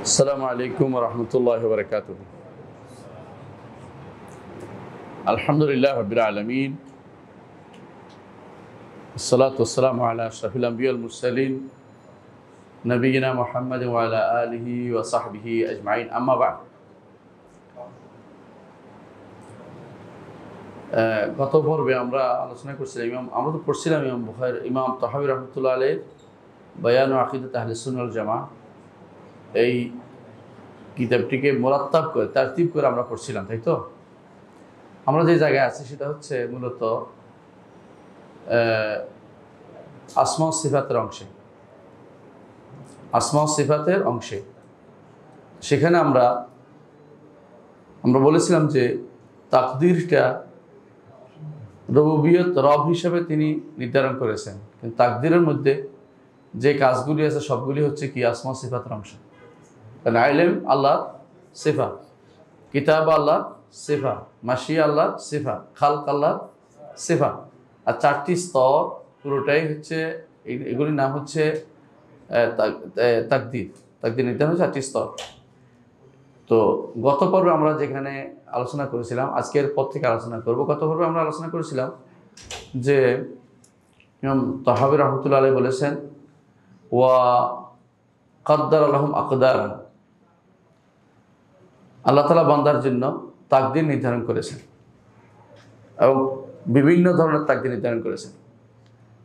আসসালামু আলাইকুম ওয়া রাহমাতুল্লাহি ওয়া বারাকাতুহু। আলহামদুলিল্লাহি রাব্বিল আলামিন। আসসালাতু ওয়াসসালামু আলা আশরাফিল আমবিয়া ওয়াল মুরসালিন নবিয়িনা মুহাম্মাদ ওয়া আলা আলিহি ওয়া সাহবিহি আজমাইন, আম্মা বা'দ। গত পর্বে আমরা আলোচনা করছিলাম, আমরা তো পড়ছিলাম ইমাম বুখারী, ইমাম তাহাবী রাহমাতুল্লাহ আলাইহির বায়ান আকিদাত আহলে সুন্নাহ ওয়াল জামাআহ, এই কিতাবটিকে মুরাত্তাব করে তারতিব করে আমরা পড়ছিলাম, তাই তো? আমরা যে জায়গায় আছি সেটা হচ্ছে মূলত আসমা ও সিফাতের অংশে, আসমা ও সিফাতের অংশে। সেখানে আমরা বলেছিলাম যে তাকদীরটা রুবুবিয়ত রব হিসেবে তিনি নির্ধারণ করেছেন, কিন্তু তাকদীরের মধ্যে যে কাজগুলি আছে সবগুলি হচ্ছে কি আসমা ও সিফাতের অংশ। কারণ ইলম আল্লাহ সিফা, কিতাব আল্লাহ সিফা, মাশিয়া আল্লাহ সিফা, খালক আল্লাহ সিফা। আর চারটি স্তর পুরোটাই হচ্ছে, এগুলির নাম হচ্ছে তাকদীর। তাকদীর নির্ধারণ চারটি স্তর। তো গত পর্বে আমরা যেখানে আলোচনা করেছিলাম, আজকের পর থেকে আলোচনা করব। গত পর্বে আমরা আলোচনা করেছিলাম যে ইমাম তাহাবী রাহমাতুল্লাহ আলাইহি বলেছেন, ওয়া কাদ্দারা লাহুম আকদারান, আল্লাহ তাআলা বান্দার জন্য তাকদীর নির্ধারণ করেছেন এবং বিভিন্ন ধরনের তাকদীর নির্ধারণ করেছেন।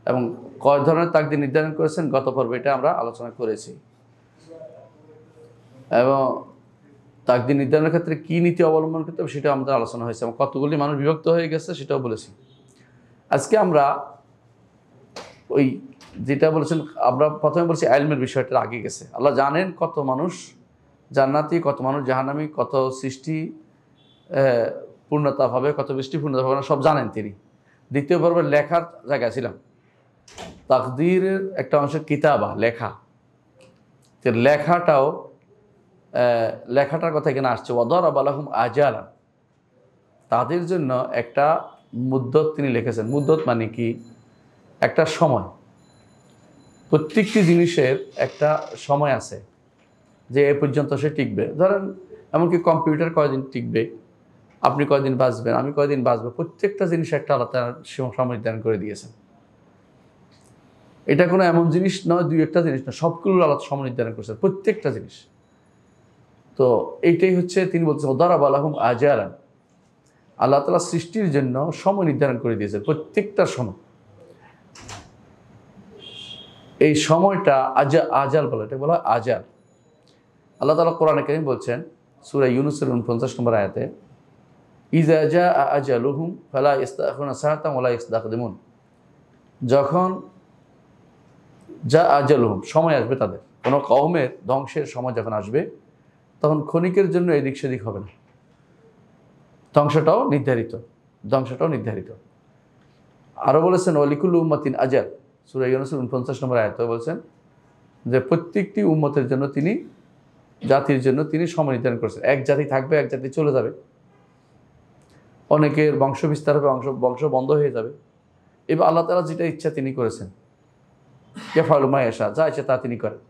এবং কয় ধরনের তাকদীর নির্ধারণ করেছেন গত পর্বে এটা আমরা আলোচনা করেছি। এবং তাকদীর নির্ধারণের ক্ষেত্রে কী নীতি অবলম্বন করতে হবে সেটাও আমাদের আলোচনা হয়েছে, এবং কতগুলি মানুষ বিভক্ত হয়ে গেছে সেটাও বলেছি। আজকে আমরা ওই যেটা বলেছেন, আমরা প্রথমে বলছি ইলমের বিষয়টা আগে গেছে। আল্লাহ জানেন কত মানুষ জান্নাতি, কত মানুষ জাহান্নামী, কত সৃষ্টি পূর্ণতা পাবে, কত বৃষ্টি পূর্ণতা পাবে না, সব জানেন তিনি। দ্বিতীয় পর্বে লেখার জায়গায় ছিলাম। তাকদীরের একটা অংশ কিতাবা, লেখা। লেখাটার কথা এখানে আসছে, ওয়াদারাবা লাহুম আজালা, তাদের জন্য একটা মুদ্দত তিনি লিখেছেন। মুদ্দত মানে কি? একটা সময়। প্রত্যেকটি জিনিসের একটা সময় আছে যে এ পর্যন্ত সে টিকবে। ধরেন এমনকি কম্পিউটার কয়দিন টিকবে, আপনি কয়দিন বাঁচবেন, আমি কয়দিন বাঁচবো, প্রত্যেকটা জিনিস একটা আলাদা সময় নির্ধারণ করে দিয়েছেন। এটা কোনো এমন জিনিস নয়, দুই একটা জিনিস না, সবগুলোর আলাদা সময় নির্ধারণ করেছেন, প্রত্যেকটা জিনিস। তো এইটাই হচ্ছে তিনি বলছেন ওয়াদারাবা লাহুম আজালান, আল্লাহ তাআলা সৃষ্টির জন্য সময় নির্ধারণ করে দিয়েছেন, প্রত্যেকটা সময়। এই সময়টা আজাল বলে, এটা বলা হয় আজাল। আল্লাহ তাআলা কোরআনে কারীম বলছেন সূরা ইউনূসের 49 নম্বর আয়াতে, ইযা জাআ আজালুহুম ফালা ইস্তাখিরুনা সাআতান ওয়ালা ইস্তাকদিমুন, যখন যা আজালুহুম, সময় আসবে তাদের, কোনো কওমের ধ্বংসের সময় যখন আসবে, তখন ক্ষণিকের জন্য এদিক সেদিক হবে না, ধ্বংসটাও নির্ধারিত। আরও বলেছেন ওয়ালিকুল্লু উম্মাতিন আজাল, সূরা ইউনূসের 49 নম্বর আয়াতে বলছেন যে প্রত্যেকটি উম্মতের জন্য তিনি, জাতির জন্য তিনি সময় নির্ধারণ করেছেন। এক জাতি থাকবে, এক জাতি চলে যাবে, অনেকের বংশ বিস্তার হবে, বংশ বন্ধ হয়ে যাবে। এবার আল্লাহ তাআলা যেটা ইচ্ছা তিনি করেছেন, ইয়াফআলু মা ইয়াশা, যা ইচ্ছা তা তিনি করেন।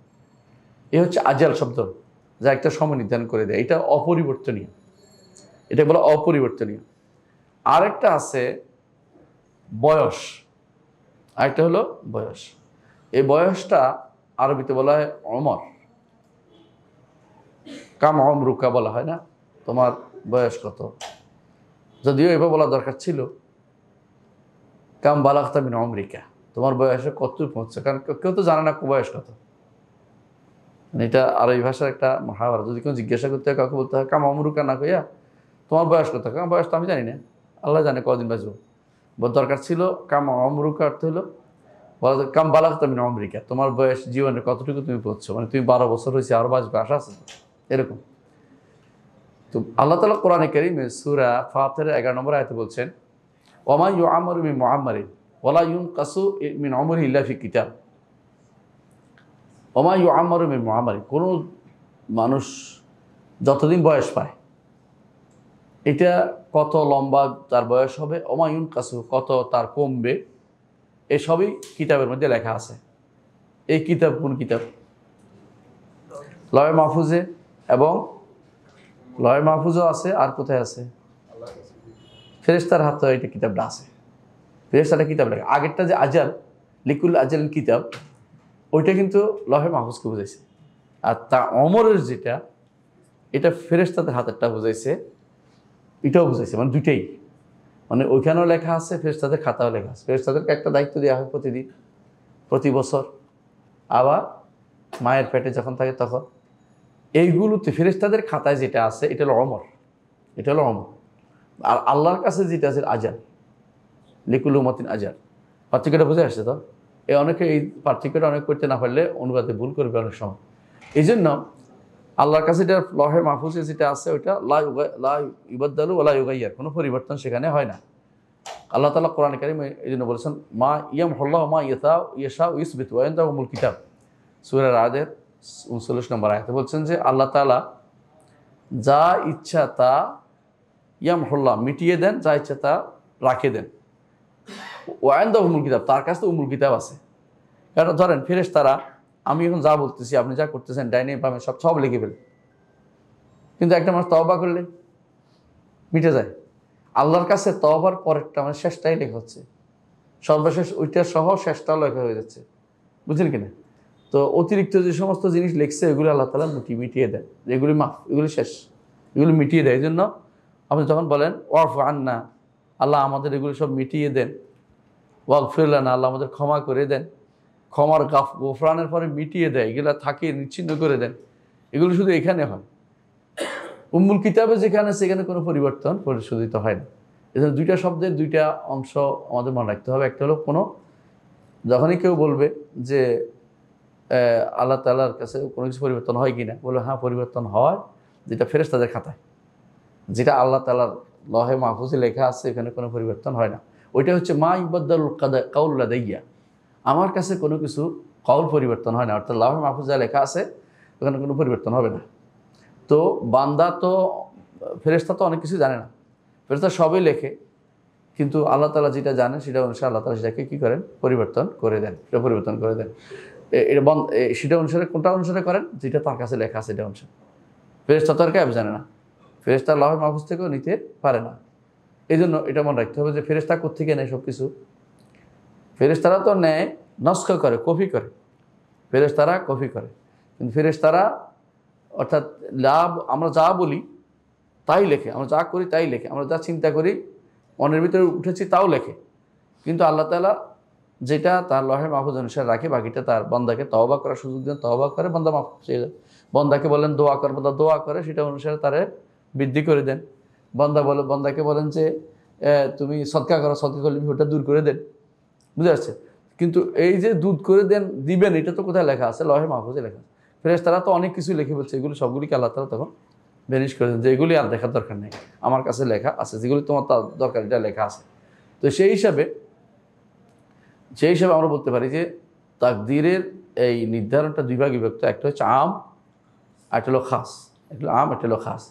এ হচ্ছে আজাল শব্দ, যা একটা সময় নির্ধারণ করে দেয়। এটা অপরিবর্তনীয়, এটা বলা অপরিবর্তনীয়। আরেকটা আছে বয়স, আরেকটা হলো বয়স। এই বয়সটা আরবিতে বলা হয় ওমর, কাম ওমরুকা বলা হয় না, তোমার বয়স কত। যদিও এভাবে বলা দরকার ছিল, কাম বালাগতা মিন ওমরিকা, তোমার বয়সে কত পৌঁছছে, কারণ কেউ তো জানে না বয়স কত। এটা আরবি ভাষার একটা মহাভারত। যদি কেউ জিজ্ঞাসা করতে হয়, কাউকে বলতে হয় কাম ওমরুকা না কইয়া তোমার বয়স কত, কাম বয়স তো আমি জানি না, আল্লাহ জানে কদিন বাঁচবো। দরকার ছিল কাম ওমরুকা, অর্থ হলো বলা যায় কাম বালাগতা মিন ওমরিকা, তোমার বয়স জীবনে কতটুকু তুমি পৌঁছছো, মানে তুমি 12 বছর হয়েছে, আরো বাঁচবে, আশা আছে এরকম। তো আল্লাহ তাআলা কোরআনে কারীমে সূরা ফাতিরের 11 নম্বর আয়াতে বলছেন, ওমা ইউআম্মারু মিন মুআম্মারিন ওয়ালা ইউনকাসু মিন উমরিহি ইল্লা ফি কিতাব। ওমা ইউআম্মারু মিন মুআম্মারিন, কোনো মানুষ যতদিন বয়স পায়, এটা কত লম্বা তার বয়স হবে, ওমা ইউনকাসু, কত তার কমবে, এসবই কিতাবের মধ্যে লেখা আছে। এই কিতাব কোন কিতাব? লওহে মাহফুজে এবং লয় মাহফুজও আছে, আর কোথায় আছে? ফেরেশতার হাতে এটা কিতাবটা আছে। ফেরেশতাটা কিতাব লেখে। আগেরটা যে আজাল, লিকুল আজাল কিতাব, ওইটা কিন্তু লহে মাহফুজকে বুঝাইছে। আর তা অমরের যেটা, এটা ফেরেশতাদের হাতেরটা বুঝাইছে, এটাও বুঝাইছে, মানে দুইটাই। মানে ওইখানেও লেখা আছে, ফেরেশতাদের খাতাও লেখা আছে। ফেরেশতাদেরকে একটা দায়িত্ব দেওয়া হয় প্রতিদিন, প্রতি বছর, আবার মায়ের পেটে যখন থাকে তখন। এইগুলোতে ফেরেশতাদের খাতায় যেটা আছে এটা হলো অমর, এটা হলো অমর। আর আল্লাহর কাছে যেটা আছে আজাল, লিকুল উম্মাতিন আজাল। পার্থক্যটা বুঝে আসছে তো? অনেকে এই পার্থক্যটা অনেক করতে না পারলে অনুবাদে ভুল করবে অনেক সময়। এই জন্য আল্লাহর কাছে এটা লহে মাহফুজে যেটা আছে ওইটা লা ইবাদদালু ওয়া লা ইউগাইয়ার, কোনো পরিবর্তন সেখানে হয় না। আল্লাহ তাআলা কোরআনে কারীমে এই জন্য বলেছেন মা ইয়ামহুল্লাহু মা ইয়াশা ইউসবিতু ওয়া ইনদাহুমুল কিতাব, সূরা রাদের 39 নম্বর আয়াতে বলছেন যে আল্লাহ তাআলা যা ইচ্ছা তা ইয়ামহুল্লাহ মিটিয়ে দেন, যা ইচ্ছা তা রাখে দেন। ওয়া ইনদাহুমুল কিতাব, তার কাছে তো উমুল কিতাব আছে। কারণ ধরেন ফেরেশতারা, আমি এখন যা বলতেছি, আপনি যা করতেছেন, ডাইনে বামে সব লিখে ফেলে, কিন্তু একটা মানুষ তওবা করলে মিটে যায়। আল্লাহর কাছে তওবার পরেরটা মানে শেষটাই লেখা হচ্ছে, সর্বশেষ ওইটা সহ শেষটাও লেখা হয়ে যাচ্ছে, বুঝলেন কিনা? তো অতিরিক্ত যে সমস্ত জিনিস লিখছে এগুলো আল্লাহ তাআলা মিটিয়ে দেন, এগুলি মাফ, এগুলি শেষ, এগুলো মিটিয়ে দেয়। এই জন্য আপনি যখন বলেন ওয়াফু আন্না, আল্লাহ আমাদের এগুলো সব মিটিয়ে দেন, ওয়াগফির লানা, আল্লাহ আমাদের ক্ষমা করে দেন, ক্ষমার গোফরানের পরে মিটিয়ে দেয়, এগুলো থাকে নিচ্ছিন্ন করে দেন, এগুলো শুধু এখানে হয়। উম্মুল কিতাবে যেখানে সেখানে কোনো পরিবর্তন পরিশোধিত হয় না। এজন্য দুইটা শব্দের দুইটা অংশ আমাদের মনে রাখতে হবে। একটা হলো কোনো, যখনই কেউ বলবে যে আল্লাহ তাআলার কাছে কোনো কিছু পরিবর্তন হয় কি না, বলে হ্যাঁ পরিবর্তন হয়, যেটা ফেরেশতাদের খাতায়, যেটা আল্লাহ তাআলার লহে মাহফুজে লেখা আছে, এখানে কোনো পরিবর্তন হয় না। ওইটা হচ্ছে মা ইবাদ্দালুল কাউল লাদাইয়া, আমার কাছে কোনো কিছু কওল পরিবর্তন হয় না, অর্থাৎ লহে মাহফুজে লেখা আছে ওখানে কোনো পরিবর্তন হবে না। তো বান্দা তো, ফেরেশতা তো অনেক কিছু জানে না, ফেরেশতা সবই লেখে, কিন্তু আল্লাহ তাআলা যেটা জানেন সেটা অনুসারে আল্লাহ তাআলা সেটাকে কী করেন, পরিবর্তন করে দেন, সেটা পরিবর্তন করে দেন। এটা সেটা অনুসারে, কোনটা অনুসারে করেন, যেটা তার কাছে লেখা আছে সেটা অনুসারে। ফেরেশতা তো আর গায়েব জানে না, ফেরেশতা লহে মাহফুজ থেকেও নিতে পারে না। এই জন্য এটা মনে রাখতে হবে যে ফেরেশতা কোত্থেকে নেয় সব কিছু। ফেরেশতারা তো নেয়, নস্খ করে, কপি করে, ফেরেশতারা কপি করে, কিন্তু ফেরেশতারা অর্থাৎ লাভ, আমরা যা বলি তাই লেখে, আমরা যা করি তাই লেখে, আমরা যা চিন্তা করি মনের ভিতরে উঠেছি তাও লেখে। কিন্তু আল্লাহ তাআলা যেটা তার লহে মাহফুজ অনুসারে রাখে, বাকিটা তার বান্দাকে তওবা করার সুযোগ দেন, তওবা করে বান্দা মাফ পেয়ে যায়। বান্দাকে বলেন দোয়া কর, বান্দা দোয়া করে, সেটা অনুসারে তারে বৃদ্ধি করে দেন। বান্দাকে বলেন যে তুমি সদকা করো, সদকা করলে ওটা দূর করে দেন, বুঝে আসছে? কিন্তু এই যে দুধ করে দেন, দিবেন, এটা তো কোথায় লেখা আছে? লহে মাহফুজে লেখা আছে। ফেরেশতারা তো অনেক কিছু লিখে বলছে, এগুলো সবগুলিকে আল্লাহ তাআলা তখন ভ্যানিশ করে দেন, যে এগুলি আর দেখার দরকার নেই, আমার কাছে লেখা আছে, যেগুলি তোমার তার দরকার এটা লেখা আছে। তো সেই হিসাবে আমরা বলতে পারি যে তাকদীরের এই নির্ধারণটা দুই ভাগে বিভক্ত, একটা হচ্ছে আম, একটা হলো খাস। একটা হলো আম, একটা হলো খাস।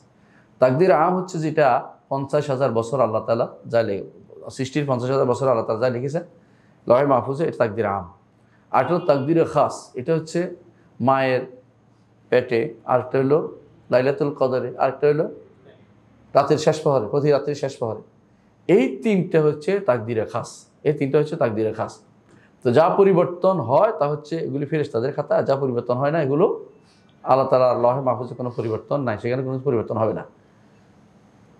তাকদীর আম হচ্ছে যেটা 50,000 বছর আল্লাহ তাআলা যা সৃষ্টির 50,000 বছর আল্লাহ তাআলা যা লিখেছেন লহে মাহফুজে, এটা তাকদীর আম। আর একটা হলো তাকদীরে খাস, এটা হচ্ছে মায়ের পেটে, আরেকটা হলো লাইলাতুল কদরে, আরেকটা হলো রাতের শেষ প্রহরে, প্রতি রাতের শেষ প্রহরে। এই তিনটা হচ্ছে তাকদীরে খাস, এই তিনটা হচ্ছে তাকদীরে খাস। তো যা পরিবর্তন হয় তা হচ্ছে এগুলি ফেরেশতাদের খাতা, আর যা পরিবর্তন হয় না এগুলো আল্লাহ তাআলার লহে মাহফুজে কোনো পরিবর্তন নাই, সেখানে কোনো পরিবর্তন হবে না।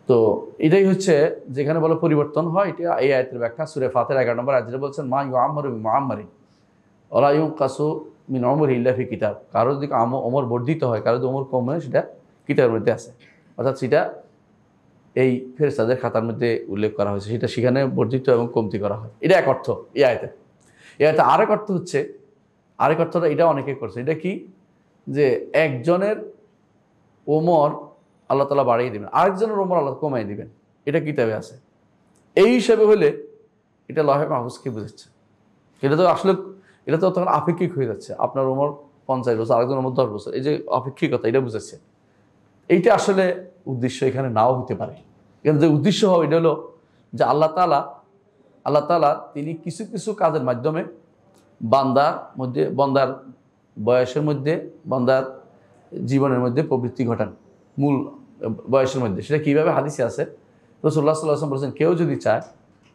তো এটাই হচ্ছে যেখানে বলে পরিবর্তন হয়, এটা এই আয়াতের ব্যাখ্যা। সূরা ফাতির 11 নম্বর আয়াতে বলছেন মা ইউআম্মারু বিমুআম্মারিন ওয়ালা ইউনকাসু মিন উমরিহি ইল্লা ফি কিতাব, কারো যদি ওমর বর্ধিত হয়, কারো যদি ওমর কম হয়, সেটা কিতাবের মধ্যে আছে, অর্থাৎ সেটা এই ফেরেশতাদের খাতার মধ্যে উল্লেখ করা হয়েছে, সেটা সেখানে বর্ধিত এবং কমতি করা হয়। এটা এক অর্থ এই আয়াতে। এই আয়াতে আরেক অর্থ হচ্ছে, আরেক অর্থটা এটা অনেকে করছে, এটা কি, যে একজনের ওমর আল্লাহ তাআলা বাড়িয়ে দিবেন, আরেকজনের ওমর আল্লাহ কমাই দিবেন, এটা কিতাবে আছে। এই হিসাবে হলে এটা লহে মাহফুজকে বুঝাচ্ছে। এটা তো আসলে, এটা তো তখন আপেক্ষিক হয়ে যাচ্ছে, আপনার ওমর 50 বছর, আরেকজন ওমর 10 বছর, এই যে আপেক্ষিকতা, এটা বুঝাচ্ছে। এইটা আসলে উদ্দেশ্য এখানে নাও হতে পারে, কিন্তু যে উদ্দেশ্য হয় এটা হলো যে আল্লাহ তাআলা তিনি কিছু কিছু কাজের মাধ্যমে বান্দার মধ্যে, বান্দার বয়সের মধ্যে, বান্দার জীবনের মধ্যে প্রবৃত্তি ঘটান মূল বয়সের মধ্যে। সেটা কীভাবে? হাদিসে আছে, রাসূলুল্লাহ সাল্লাল্লাহু আলাইহি ওয়াসাল্লাম বলেছেন, কেউ যদি চায়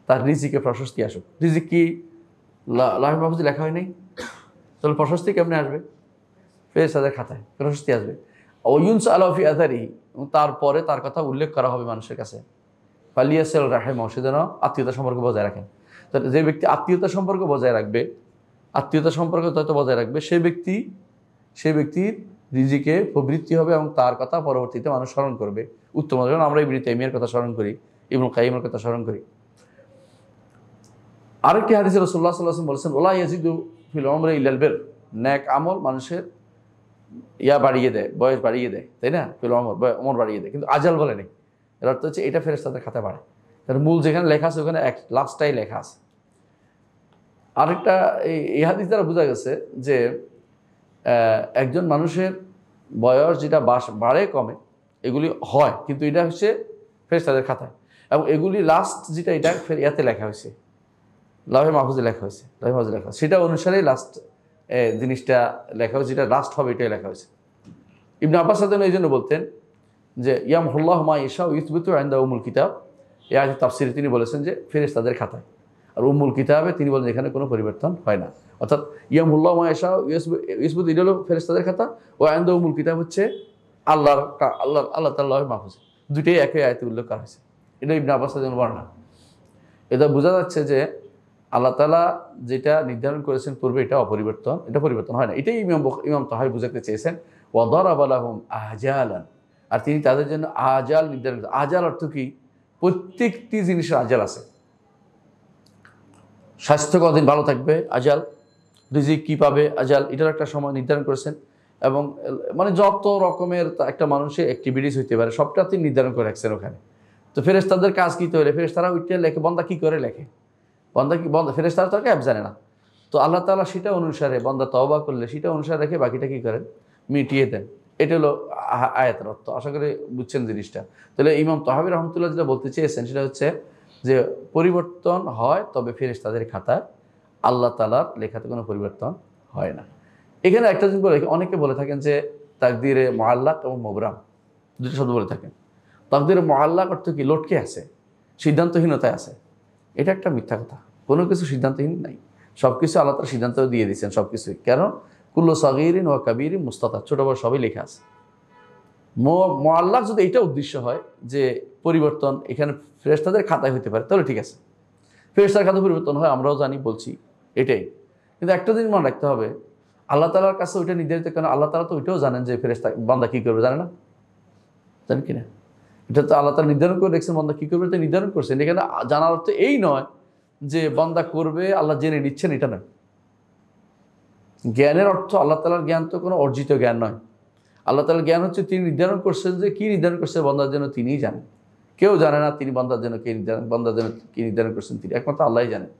তার রিজিকে প্রশস্তি আসুক। রিজিক কি লাউহে মাহফুজে লেখা হয় নাই? তাহলে প্রশস্তি কেমনে আসবে? ফেরেশতাদের খাতায় প্রশস্তি আসবে। ওয়ুনসালু ফি আযারিহি, এবং তারপরে তার কথা উল্লেখ করা হবে মানুষের কাছে। ফালিয়াসিল রাহিমাহু, সে যেন আত্মীয়তা সম্পর্ক বজায় রাখেন। যে ব্যক্তি আত্মীয়তা সম্পর্ক বজায় রাখবে, আত্মীয়তা সম্পর্ক তত বজায় রাখবে, সে ব্যক্তির রিজিকে প্রবৃত্তি হবে এবং তার কথা পরবর্তীতে মানুষ স্মরণ করবে। উত্তম, যেমন আমরা ইবনে তাইমিয়ার কথা স্মরণ করি, ইবনে কাইয়িমের কথা স্মরণ করি। আরেকটি হাদিসে রাসূলুল্লাহ সাল্লাল্লাহু আলাইহি ওয়াসাল্লাম বলেছেন, ওয়ালা ইয়াজিদু ফিল উমরি ইল্লাল বির, নেক আমল মানুষের বাড়িয়ে দেয়, বয়স বাড়িয়ে দেয়, তাই না? ফিল উমর বাড়িয়ে দেয়, কিন্তু আজাল বলে নেই। এর অর্থ হচ্ছে এটা ফেরেশতাদের খাতায় বাড়ে। কারণ মূল যেখানে লেখা আছে ওখানে লাস্টটাই লেখা আছে। আরেকটা এই হাদিস দ্বারা বোঝা গেছে যে একজন মানুষের বয়স যেটা বাড়ে কমে এগুলি হয়, কিন্তু এটা হচ্ছে ফেরেশতাদের খাতায়, এবং এগুলি লাস্ট যেটা এটা ইয়াতে লেখা হয়েছে, লাউহে মাহফুজে লেখা হয়েছে, লাউহে মাহফুজে লেখা হয়েছে, সেটা অনুসারেই লাস্ট জিনিসটা লেখা হয়েছে, যেটা লাস্ট হবে এটাই লেখা হয়েছে। ইবনে আব্বাস রাদিয়াল্লাহু আনহু এই জন্য বলতেন যে ইয়ামহুল্লাহু মা ইয়াশা ওয়া ইউসবিতু ইনদা উমুল কিতাব। এই আয়াতের তাফসীরে তিনি বলেছেন যে ফেরেশতাদের খাতায়, আর উম্মুল কিতাবে তিনি বলেন এখানে কোনো পরিবর্তন হয় না। অর্থাৎ ইয়ামহুল্লাহু মা ইয়াশা ইউসবিতু, এটা হলো ফেরেশতাদের খাতা, ও ইনদা উমুল কিতাব হচ্ছে আল্লাহ তাআলার লাউহে মাহফুজ। দুটোই একই আয়াতে উল্লেখ করা হয়েছে। এটা ইবনে আব্বাস রাদিয়াল্লাহু আনহু বর্ণনা। এটা বোঝা যাচ্ছে যে আল্লাহ তাআলা যেটা নির্ধারণ করেছেন পূর্বে এটা অপরিবর্তন, এটা পরিবর্তন হয় না। এটাই ইমাম তাহাবী বুঝাতে চেয়েছেন, ওয়া দারাবা লাহুম আজালান, আর তিনি তাদের জন্য আজাল নির্ধারণ করেছেন। আজাল অর্থ কি? প্রত্যেকটি জিনিসের আজাল আছে। স্বাস্থ্য কতদিন ভালো থাকবে, আজাল। রিজিক কী পাবে, আজাল। এটার একটা সময় নির্ধারণ করেছেন, এবং মানে যত রকমের একটা মানুষের অ্যাক্টিভিটিস হইতে পারে সবটা তিনি নির্ধারণ করে রাখছেন ওখানে। তো ফেরেশতাদের কাজ কী তৈরি, ফেরেশতারা ওইটা লেখে, বন্দা কী করে লেখে, ফেরেশতারা তো অ্যাপ জানে না। তো আল্লাহ তাআলা সেটা অনুসারে, বন্দা তওবা করলে সেটা অনুসারে রেখে বাকিটা কী করেন, মিটিয়ে দেন। এটা হলো আয়াতের অর্থ। আশা করি বুঝছেন জিনিসটা। তাহলে ইমাম তাহাবী রাহমাতুল্লাহ যেটা বলতে চেয়েছেন সেটা হচ্ছে যে পরিবর্তন হয়, তবে ফেরেশতাদের খাতায়, আল্লাহ তাআলার লেখাতে কোনো পরিবর্তন হয় না। এখানে একটা জিনিস বলে, অনেকে বলে থাকেন যে তাকদিরে মুআল্লাক এবং মুবরাম দুটো শব্দ বলে থাকেন। তাকদিরে মুআল্লাক অর্থ কি? লটকে আছে, সিদ্ধান্তহীনতায় আছে। এটা একটা মিথ্যা কথা। কোনো কিছু সিদ্ধান্তহীন নাই, সব কিছু আল্লাহ তাআলা সিদ্ধান্ত দিয়ে দিয়েছেন সব কিছুই। কেন? কুল্লু সাগীরিন ওয়া কাবীরিন মুস্তাতার, ছোট বড় সবই লেখা আছে। মুআল্লাক যদি এটা উদ্দেশ্য হয় যে পরিবর্তন এখানে ফেরেশতাদের খাতায় হতে পারে, তাহলে ঠিক আছে। ফেরেশতার খাতায় পরিবর্তন হয়, আমরাও জানি, বলছি, এটাই। কিন্তু একটা জিনিস মনে রাখতে হবে, আল্লাহ তাআলার কাছে ওইটা নির্ধারিত, কেন আল্লাহ তাআলা তো ওইটাও জানেন যে ফেরেশতা বান্দা কী করবে, জানে না? জানেন কিনা? এটা তো আল্লাহ তাআলা নির্ধারণ করে রেখেছেন, বান্দা কী করবে এটা নির্ধারণ করছেন। এখানে জানার অর্থ এই নয় যে বান্দা করবে আল্লাহ জেনে নিচ্ছেন, এটা নয়। জ্ঞানের অর্থ, আল্লাহ তাআলার জ্ঞান তো কোনো অর্জিত জ্ঞান নয়। আল্লাহ তাআলার জ্ঞান হচ্ছে তিনি নির্ধারণ করছেন, যে কী নির্ধারণ করছে বান্দার জন্য তিনিই জানেন। কেউ জানে না তিনি বান্দার জন্য বান্দার জন্য কী নির্ধারণ করছেন, তিনি একমাত্র আল্লাহই জানেন।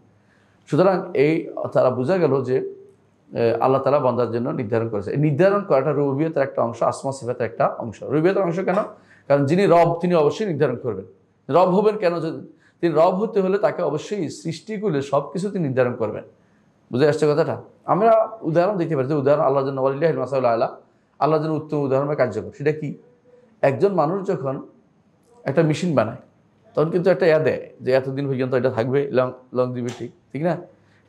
সুতরাং এই তারা বোঝা গেল যে আল্লাহ তাআলা বান্দার জন্য নির্ধারণ করেছে। এই নির্ধারণ করাটা রুবুবিয়তের একটা অংশ, আসমা সিফাতের একটা অংশ। রুবুবিয়তের অংশ কেন? কারণ যিনি রব তিনি অবশ্যই নির্ধারণ করবেন। রব হবেন কেন? তিনি রব হতে হলে তাকে অবশ্যই সৃষ্টিগুলো সব কিছু তিনি নির্ধারণ করবেন। বুঝে আসছে কথাটা? আমরা উদাহরণ দিতে পারি, যে উদাহরণ আল্লাহর জন্য ওয়ালিল্লাহিল মাসালুল আলা, আল্লাহর জন্য উত্তম উদাহরণ বা কার্যকর। সেটা কি? একজন মানুষ যখন একটা মেশিন বানায় তখন কিন্তু একটা দেয় যে এতদিন পর্যন্ত এটা থাকবে, লংজিভিটি, ঠিক না?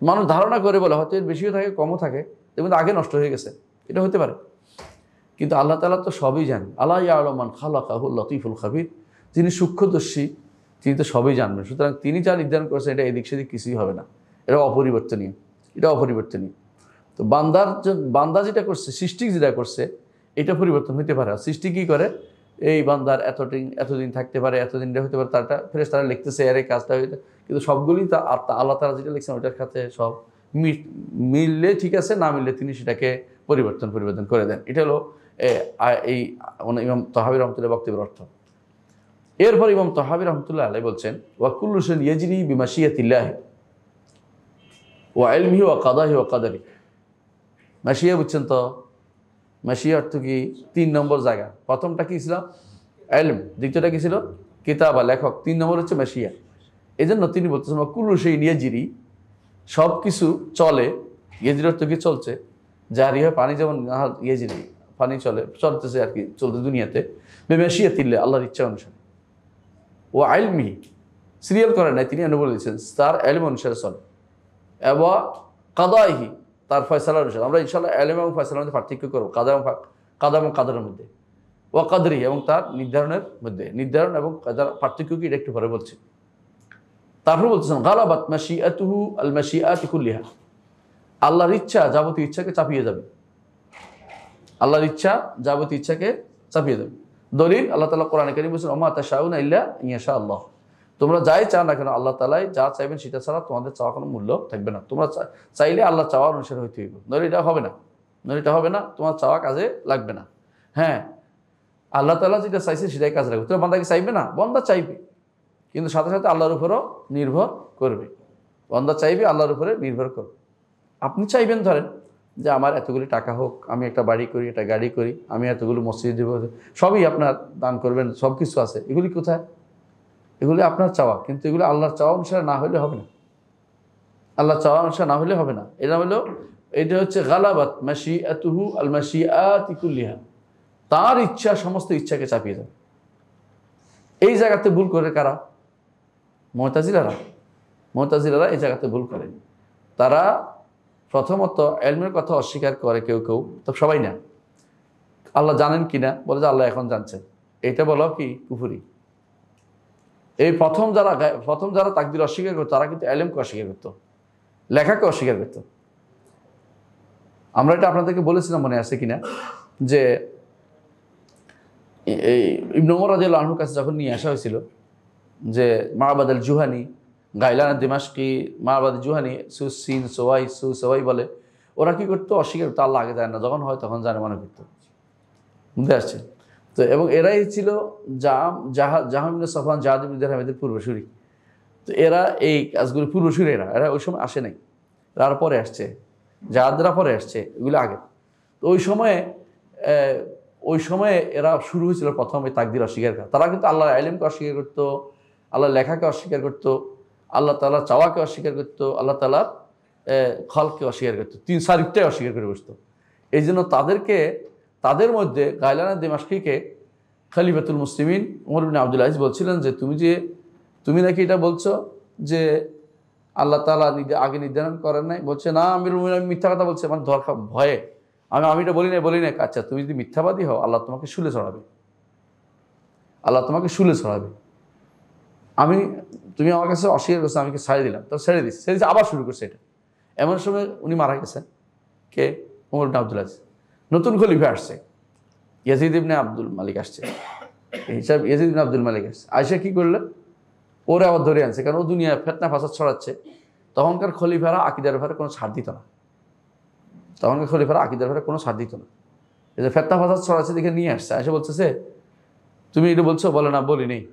মানুষ ধারণা করে বলে হয়তো এর বেশিও থাকে কমও থাকে, কিন্তু আগে নষ্ট হয়ে গেছে, এটা হতে পারে। কিন্তু আল্লাহ তাআলা তো সবই জানেন। আলা ইয়ালামু মান খালাকাহুল লতীফুল খাবীর, যিনি সূক্ষ্মদর্শী তিনি তো সবই জানবেন। সুতরাং তিনি যা নির্ধারণ করেছেন এটা এদিক সেদিক কিছুই হবে না, এটা অপরিবর্তনীয়, এটা অপরিবর্তনীয়। তো বান্দা যেটা করছে, সৃষ্টি যেটা করছে, এটা পরিবর্তন হতে পারে। সৃষ্টি কী করে? এই বান্দার এতদিন থাকতে পারে, এতদিনটা হতে পারে, তারটা ফেরেশতারা লিখতেছে, আর এই কাজটা হইতে, কিন্তু সবগুলি তা আল্লাহ তাআলা যেটা লিখছেন ওইটার খাতে সব মিললে ঠিক আছে, না মিললে তিনি সেটাকে পরিবর্তন করে দেন। এটা হলো এই ইমাম তাহাবী রাহমাতুল্লাহ বক্তব্যের অর্থ। এরপর ইমাম তাহাবী রাহমাতুল্লাহ আলাইহি বলছেন, ওয়া কুল্লু শাইইন ইয়াজরি বিমাশিয়াতিল্লাহ ওয়া ইলমিহি ওয়া কাদাহি ওয়া কাদারি। মাশিয়া বুঝছেন তো? মাশিয়া অর্থ কি? 3 নম্বর জায়গা। প্রথমটা কি ছিল? ইলম। দ্বিতীয়টা কি ছিল? কিতাবা, লেখক। 3 নম্বর হচ্ছে মাশিয়া। এই জন্য তিনি বলতেছেন ওয়া কুল্লু শাইইন ইয়াজরি, সব কিছু চলে। ইয়াজরি অর্থ কি? চলছে। জারি হয় পানি, যেমন ইয়াজরি ফানি চলতেছে আর কি, চলতে দুনিয়াতে বেমাশিয়াতিল্লাহ, আল্লাহর ইচ্ছা অনুসারে। ও আইলমিহি, সিরিয়াল করে নাই, তিনি বলে দিচ্ছেন তার এলম অনুসারে চলে। এবং কাদাইহি, তার ফয়সালা অনুসারে। আমরা ইনশাআল্লাহ এলম এবং ফয়সালার মধ্যে পার্থক্য করবো, কাদা এবং কাদারের মধ্যে। ও কাদরি, এবং তার নির্ধারণের মধ্যে। নির্ধারণ এবং কাদার পার্থক্য কি এটা একটু পরে বলছি। তারপর বলতেছেন গালাবাত মাশিআতুহু আল মাশিআতি কুল্লিহা, আল্লাহর ইচ্ছা যাবতীয় ইচ্ছাকে চাপিয়ে যাবে। আল্লাহর ইচ্ছা যাবতীয় ইচ্ছাকে চাপিয়ে দেবে। দলিল আল্লাহ তাআলা কোরআনে কারীমে বলেছেন ওমা তাশাউনা ইল্লা ইনশা আল্লাহ, তোমরা যাই চাও না কেন আল্লাহ তাআলাই যা চাইবেন সেটা ছাড়া তোমাদের চাওয়া কোনো মূল্য থাকবে না। তোমরা চাইলে আল্লাহ চাওয়ার অনুসারে হইতে হইবে, নইলে এটা হবে না, তোমার চাওয়া কাজে লাগবে না। হ্যাঁ, আল্লাহ তাআলা যেটা চাইছে সেটাই কাজে লাগবে। তোমার বান্দা কি চাইবে না? বান্দা চাইবে, কিন্তু সাথে সাথে আল্লাহর উপরও নির্ভর করবে। বান্দা চাইবে, আল্লাহর উপরে নির্ভর করবে। আপনি চাইবেন ধরেন যে আমার এতগুলি টাকা হোক, আমি একটা বাড়ি করি, একটা গাড়ি করি, আমি এতগুলো মসজিদ দেব, সবই আপনার দান করবেন, সব কিছু আছে। এগুলি কোথায়? এগুলি আপনার চাওয়া, কিন্তু এগুলো আল্লাহর চাওয়া অনুসারে না হলে হবে না। আল্লাহ চাওয়া অনুসারে না হলে হবে না। এটা হচ্ছে গালাবাত মাশিআতুহু আল মাশিআতি কুল্লিহা, তার ইচ্ছা সমস্ত ইচ্ছাকে চাপিয়ে দেয়। এই জায়গাতে ভুল করে কারা? মুতাজিলারা এই জায়গাতে ভুল করে। তারা প্রথমত এলমের কথা অস্বীকার করে কেউ, তো সবাই না। আল্লাহ জানেন কিনা বলে যে আল্লাহ এখন জানছেন, এইটা বলো কি কুফরি। এই প্রথম যারা তাকদীর অস্বীকার করতো তারা কিন্তু এলমকে অস্বীকার করতো, লেখাকে অস্বীকার করতো। আমরা এটা আপনাদেরকে বলেছিলাম, মনে আছে কিনা, যে এই ইবনে ওমর রাদিয়াল্লাহু আনহুর কাছে যখন নিয়ে আসা হয়েছিল যে মা'বাদ আল জুহানি, গাইলান দিমাশকি, মা'বাদ জুহানি, সুসিন সওয়াই বলে, ওরা কি করতো? অস্বীকার করতো, আল্লাহ আগে জানে না, যখন হয় তখন জানে মনে করতো। বুঝতে আসছে তো? এবং এরাই ছিল জাহাম ইবনে সাফওয়ান, জাহাদ ইবনে দিরহামের পূর্বসূরি। তো এরা এই কাজগুলো পূর্বসূরি, এরা ওই সময় আসে নাই, এরা পরে আসছে, জাহাদরা পরে আসছে, এগুলো আগে। তো ওই সময়ে এরা শুরু হয়েছিল প্রথম এই তাকদীর অস্বীকার করা। তারা কিন্তু আল্লাহর ইলমকে অস্বীকার করতো, আল্লাহর লেখাকে অস্বীকার করতো, আল্লাহ তাআলার চাওয়াকে অস্বীকার করতো, আল্লাহ তাআলার খলকে অস্বীকার করতো, তিন সারিফটাই অস্বীকার করে বসতো। এই জন্য তাদের মধ্যে গাইলান দিমাশকিকে খলিফাতুল মুসলিমিন ওমর ইবনে আব্দুল আজিজ বলছিলেন যে তুমি নাকি এটা বলছো যে আল্লাহ তাআলা আগে নির্ধারণ করেন নাই। বলছে না, আমিরুল মুমিনিন মিথ্যা কথা বলছে, মানে দরকার ভয়ে আমি এটা বলি না। আচ্ছা, তুমি যদি মিথ্যাবাদী হও আল্লাহ তোমাকে শুলে ছড়াবে, তুমি আমার কাছে অস্বীকার করছো, আমি ছেড়ে দিলাম, তো ছেড়ে দিচ্ছে, আবার শুরু করছে এটা। এমন সময় উনি মারা গেছেন, কে? ওমর ইবনে আব্দুল আজিজ। নতুন খলিফা আসছে, ইয়াজিদ ইবনে আব্দুল মালিক আসছে, ইয়াজিদ ইবনে আব্দুল মালিক আসছে। আয়েশা কি করলে? ওরা আবার ধরে আনছে, কারণ ও দুনিয়া ফিতনা ফাসাদ ছড়াচ্ছে। তখনকার খলিফারা আকীদার ব্যাপারে কোনো ছাড় দিত না, এই যে ফিতনা ফাসাদ ছড়াচ্ছে দেখে নিয়ে আসছে। আয়েশা বলতেছে তুমি এটা বলছো? বলে না, বলি নেই।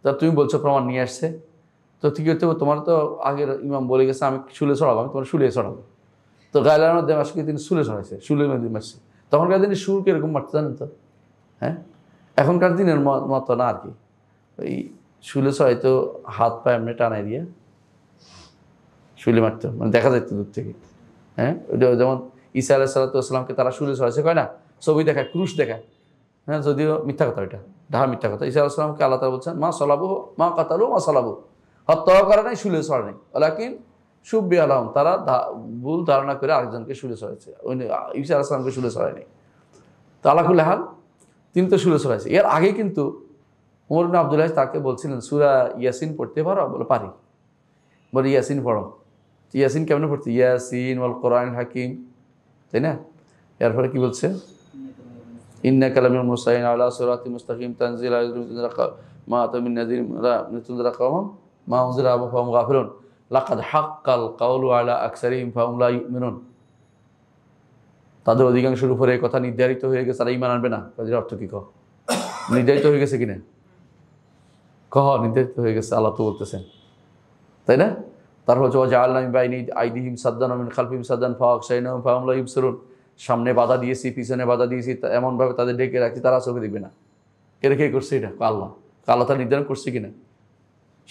তা তুমি বলছো প্রমাণ নিয়ে আসছে, তো ঠিক হতে তোমার তো আগের ইমাম বলে গেছে আমি শুলে ছড়াবো, আমি তোমার শুলে ছড়াবো। তো গায়লান দিমাশকি তিনি শুলে ছড়াইছে, শুলে মারছে। তখনকার দিনে সুর কিরকম মারতে জানেন তো? হ্যাঁ, এখনকার দিনের মতো না আর কি। ওই শুলে ছড়াইতো হাত পা এমনি টানাই দিয়ে শুলে মারতো, মানে দেখা যাইতো দূর থেকে। হ্যাঁ, ওইটা যেমন ঈসা আলাইহিস সালামকে তারা শুলে ছড়াইছে, কয় না, ছবি দেখায়, ক্রুশ দেখায়। হ্যাঁ, যদিও মিথ্যা কথা, ওইটা ঢাহা মিথ্যা কথা। ঈসা আলাইহিস সালামকে আল্লাহ তাআলা বলছেন মা সলাবু মা কাতালু মা সলাবু, হত্যা করে নাই, শুলে ছড়া নাই, ওয়ালাকিন শুব্বিহা লাহুম, তারা ভুল ধারণা করে আরেকজনকে শুলে ছড়াইছে। ঈসা আলাইহিস সালামকে শুলে ছড়ায় নাই। তো আলা কুল্লি হাল তিনি তো শুলে ছড়াইছে। এর আগে কিন্তু ওমর ইবনে আব্দুল আজিজ তাকে বলছিলেন সূরা ইয়াসিন পড়তে পারো? বলে পারি। বলে ইয়াসিন পড়ো। ইয়াসিন কেমন পড়তে? ইয়াসিন ওয়াল কোরআনিল হাকিম, তাই না? এরপরে কি বলছে? ইন্নাকা লামিনাল মুরসালিন আলা সিরাতিল মুস্তাকিম তানজিলা মা তামিন নাযির লিতুনজিরা কওমান মা উনজিরা ফাহুম গাফিলুন লাকাদ হাক্কাল কাওলু আলা আকসারিহিম ফাহুম লা ইউমিনুন। তাদের অধিকাংশের উপরে এই কথা নির্ধারিত হয়ে গেছে, তারা ঈমান আনবে না। এর অর্থ কি? নির্ধারিত হয়ে গেছে কিনা? নির্ধারিত হয়ে গেছে, আল্লাহ তো বলতেছেন, তাই না? তারপর হচ্ছে জাআলনা মিন বাইনি আইদিহিম সাদ্দান ওয়া মিন খালফিহিম সাদ্দান ফাআগশায়নাহুম ফাহুম লা ইবসিরুন। সামনে বাধা দিয়েছি, পিছনে বাধা দিয়েছি, এমনভাবে তাদের ডেকে রাখছি তারা চোখে দেখবে না। কে করছে এটা? আল্লাহ। আল্লাহ তার নির্ধারণ করছে কিনা?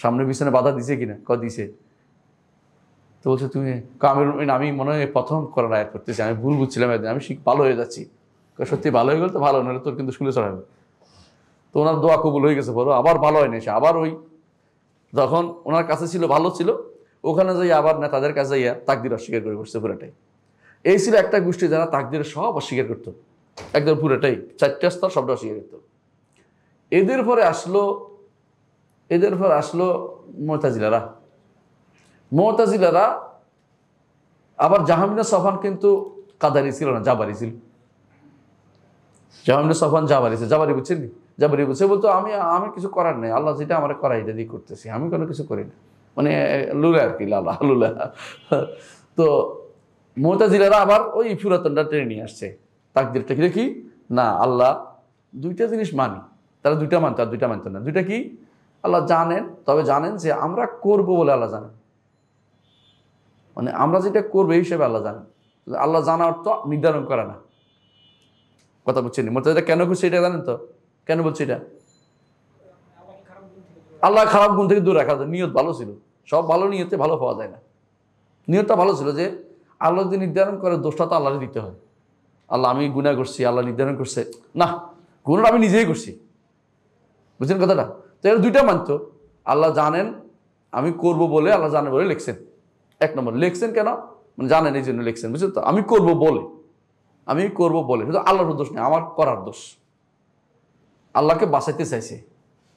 সামনে পিছনে বাধা দিছে কিনা? দিছে। তো বলছে তুমি আমি মনে হয় প্রথম করার আয়াত করতেছি, আমি ভুল বুঝছিলাম, আমি ভালো হয়ে যাচ্ছি। সত্যি ভালো হয়ে গেল তো ভালো, নাহলে তোর কিন্তু স্কুলে চড়াবে। তো ওনার দোয়া কবুল হয়ে গেছে, পরে আবার ভালো হয়নি সে, আবার ওই যখন ওনার কাছে ছিল ভালো ছিল, ওখানে যাই আবার নেতাদের কাছে যাইয়া তাকদির অস্বীকার করে বসছে পুরাটাই। এই ছিল একটা গোষ্ঠী যারা তাকদির সব অস্বীকার করতো, একদম পুরোটাই 4টা স্তর সবটা অস্বীকার করতো। এদের পরে আসলো মুতাজিলারা। আবার জাহামিনা সফান কিন্তু কাদারি ছিল না, জাবারি ছিল। জাহামিনা সফান জাবারি ছিল। জাবারি বুঝছেন? জাবারি বুঝছে বলতো আমি কিছু করার নেই, আল্লাহ যেটা আমার করা এটা দিয়ে করতেছি, আমি কোনো কিছু করি না, মানে লুলা আর কি, লালা লুলা। তো মুতাজিলারা আবার ওই পুরাতনটা টেনে নিয়ে আসছে, তাকদিরটা কি দেখি না, আল্লাহ দুইটা জিনিস মানি, তারা দুইটা মানতো আর দুইটা মানতো না। দুইটা কি? আল্লাহ জানেন, তবে জানেন যে আমরা করব বলে আল্লাহ জানেন, মানে আমরা যেটা করবো এই হিসেবে আল্লাহ জানেন। আল্লাহ জানা অর্থ নির্ধারণ করে না, কথা বুঝছেন? মুতাজিলা কেন করছে এটা জানেন তো? কেন বলছে এটা? আল্লাহ খারাপ গুণ থেকে দূরে রাখা, নিয়ত ভালো ছিল, সব ভালো নিয়তে ভালো পাওয়া যায় না। নিয়তটা ভালো ছিল যে আল্লাহ যদি নির্ধারণ করে দোষটা তো আল্লাহকে দিতে হয়। আল্লাহ আমি গুনাহ করছি, আল্লাহ নির্ধারণ করছে না, গুনাহটা আমি নিজেই করছি, বুঝছেন কথাটা? তো এর দুইটা মানতো, আল্লাহ জানেন আমি করব বলে, আল্লাহ জানেন বলে লিখছেন। এক নম্বর লিখছেন কেন, মানে জানেন এই জন্য লিখছেন, বুঝছেন তো? আমি করব বলে শুধু আল্লাহর দোষ নেই, আমার করার দোষ। আল্লাহকে বাঁচাইতে চাইছে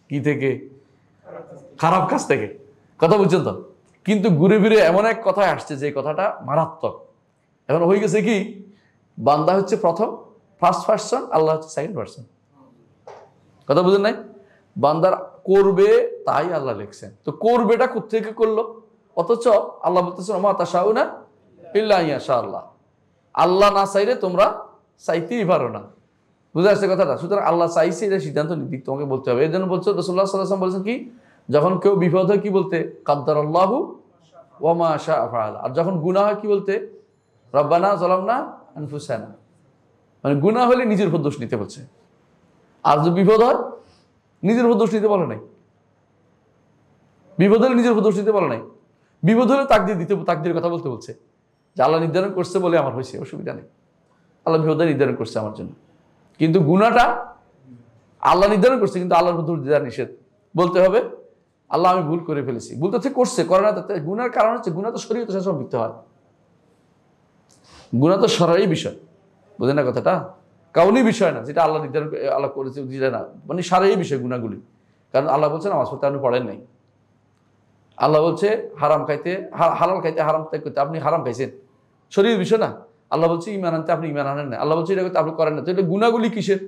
কি থেকে? খারাপ কাজ থেকে, কথা বুঝছেন তো? কিন্তু ঘুরে ফিরে এমন এক কথায় আসছে যে কথাটা মারাত্মক। এখন হয়ে গেছে কি, বান্দা হচ্ছে ফার্স্ট পারসন, আল্লাহ হচ্ছে সেকেন্ড পারসন। কথা বুঝেন নাই? বান্দার করবে তাই আল্লাহ লিখছেন, তো করবেটা কোত্থেকে করলো? অথচ আল্লাহ বলতেছেন ওমা তাশাউনা ইল্লা ইয়াশা আল্লাহ, আল্লাহ না চাইলে তোমরা চাইতেই পারো না। বুঝে আসছে কথাটা? সুতরাং আল্লাহ চাইছে, এটা সিদ্ধান্ত নিতে তোমাকে বলতে হবে। এই জন্য বলছো রাসূলুল্লাহ সাল্লাল্লাহু আলাইহি ওয়াসাল্লাম বলেছেন কি, যখন কেউ বিপদ হয় কি বলতে? কাদ্দারাল্লাহু ওয়া মা শাআ ফাআল। আর যখন গুনাহ হয় কি বলতে? রব্বানা যালামনা আনফুসানা। মানে গুনাহ হলে নিজের উপর দোষ নিতে বলছে। আর যদি বিপদ হয় নিজের উপর দোষ নিতে বলে নাই, বিপদ হলে নিজের উপর দোষ নিতে বলে নাই, বিপদ হলে তাকদীর কথা বলতে বলছে, যে আল্লাহ নির্ধারণ করছে বলে আমার হয়েছে, অসুবিধা নেই, আল্লাহ বিপদ নির্ধারণ করছে আমার জন্য। কিন্তু গুনাহটা আল্লাহ নির্ধারণ করছে, কিন্তু আল্লাহর উপর দোষ দেওয়া নিষেধ। বলতে হবে আল্লাহ আমি ভুল করে ফেলেছি, ভুল তো ঠিক করছে, করে না তাতে গুনার কারণ হচ্ছে গুনাহ তো শরীয়তের সাথে সম্পৃক্ত হয়, গুনাহ তো শরঈ বিষয়, বুঝেন না কথাটা? কাউনি বিষয় না, যেটা আল্লাহ নির্ধারণ আল্লাহ করেছে যেটা না, মানে শরঈ বিষয় গুনাহগুলি। কারণ আল্লাহ বলছে নামাজ পড়তে আপনি পড়েন নাই, আল্লাহ বলছে হারাম খাইতে হালাল খাইতে হারাম করতে আপনি হারাম খাইছেন, শরীর বিষয় না। আল্লাহ বলছে ইমান আনতে আপনি ইমান আনেন না, আল্লাহ বলছে এটা করতে আপনি করেন না, তো এটা গুনাহগুলি কিসের?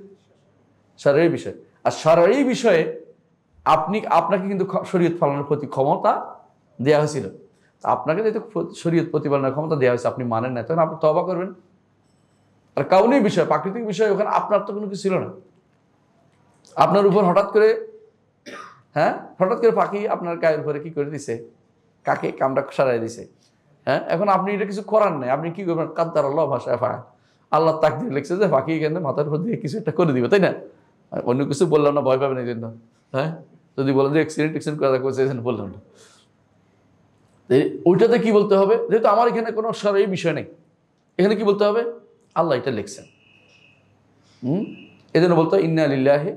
শরঈ বিষয়। আর শরঈ বিষয়ে আপনাকে কিন্তু শরীয়ত পালনের প্রতি ক্ষমতা দেওয়া হয়েছিল, আপনাকে যেহেতু শরীয়ত প্রতিপালনের ক্ষমতা দেওয়া হয়েছে, আপনি মানেন না, তখন আপনি তওবা করবেন। আর কাউনি বিষয়, প্রাকৃতিক বিষয়, ওখানে আপনার তো কোনো কিছু ছিল না। আপনার উপর হঠাৎ করে পাখি আপনার গায়ের উপরে কি করে দিছে, কাকে কামটা সারাই দিছে, এখন আপনি এটা কিছু করার নাই, আপনি কি করবেন? কাদ্দারাল্লাহু মা শাআ ফাআল, আল্লাহ তাকদীর লিখছে যে পাখি এখানে মাথার উপর দিয়ে কিছু একটা করে দিবে, তাই না? অন্য কিছু বললাম না, ভয় পাবেন এই জন্য। যদি বলেন যে অ্যাক্সিডেন্ট করা করছে, বললাম না, ওইটাতে কি বলতে হবে? যেহেতু আমার এখানে কোনো শরঈ বিষয় নেই, এখানে কি বলতে হবে? আল্লাহ এটা লিখছেন। এই জন্য বলতে হবে ইন্না লিল্লাহি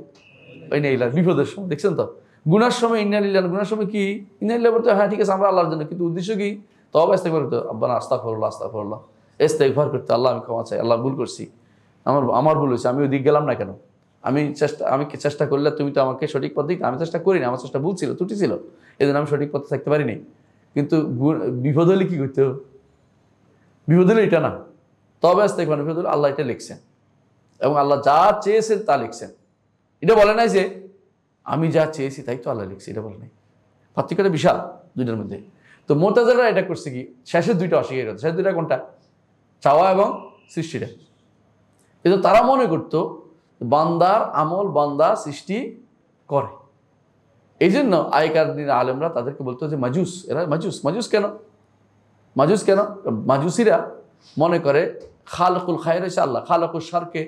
ওয়া ইন্না ইলাইহি, বিপদের সময় দেখছেন তো, গুনার সময় ইন্না লিল্লাহি, গুনার সময় কি ইন্না লিল্লাহি বলতে, হ্যাঁ ঠিক আছে আমরা আল্লাহর জন্য, কিন্তু উদ্দেশ্য কি? তওবা ইস্তেগফার করতে, রব্বানা আস্তাগফিরুল্লাহ আস্তাগফিরুল্লাহ, ইস্তেগফার করতে, আল্লাহ আমি ক্ষমা চাই, আল্লাহ ভুল করছি, আমার ভুল হয়েছে, আমি ওদিক গেলাম না কেন, আমি চেষ্টা করলে তুমি তো আমাকে সঠিক পথ দিতে, আমি চেষ্টা করিনি, আমার চেষ্টা ভুল ছিল, ত্রুটি ছিল, এই জন্য আমি সঠিক পথে থাকতে পারিনি। কিন্তু বিপদ হলে কি করতে হবে? বিপদ হলে এটা না, তবে ইস্তেগফার, বিপদ হলে আল্লাহ এটা লিখছেন, এবং আল্লাহ যা চেয়েছেন তা লিখছেন। এটা বলে নাই যে আমি যা চেয়েছি তাই তো আল্লাহ লিখছি, এটা বলে নাই। পার্থক্যটা বিশাল দুইটার মধ্যে। তো মুতাজিলারা এটা করছে কি, শেষের দুইটা অস্বীকার করছে। শেষের দুইটা কোনটা? চাওয়া এবং সৃষ্টিটা। কিন্তু তারা মনে করতো বান্দার আমল বান্দা সৃষ্টি করে, এই জন্য আগেকার দিনের আলেমরা তাদেরকে বলতো যে মাজুস, এরা মাজুস কেন? মাজুসিরা মনে করে খালকুল খায়র হচ্ছে আল্লাহ, খালকুল শারকে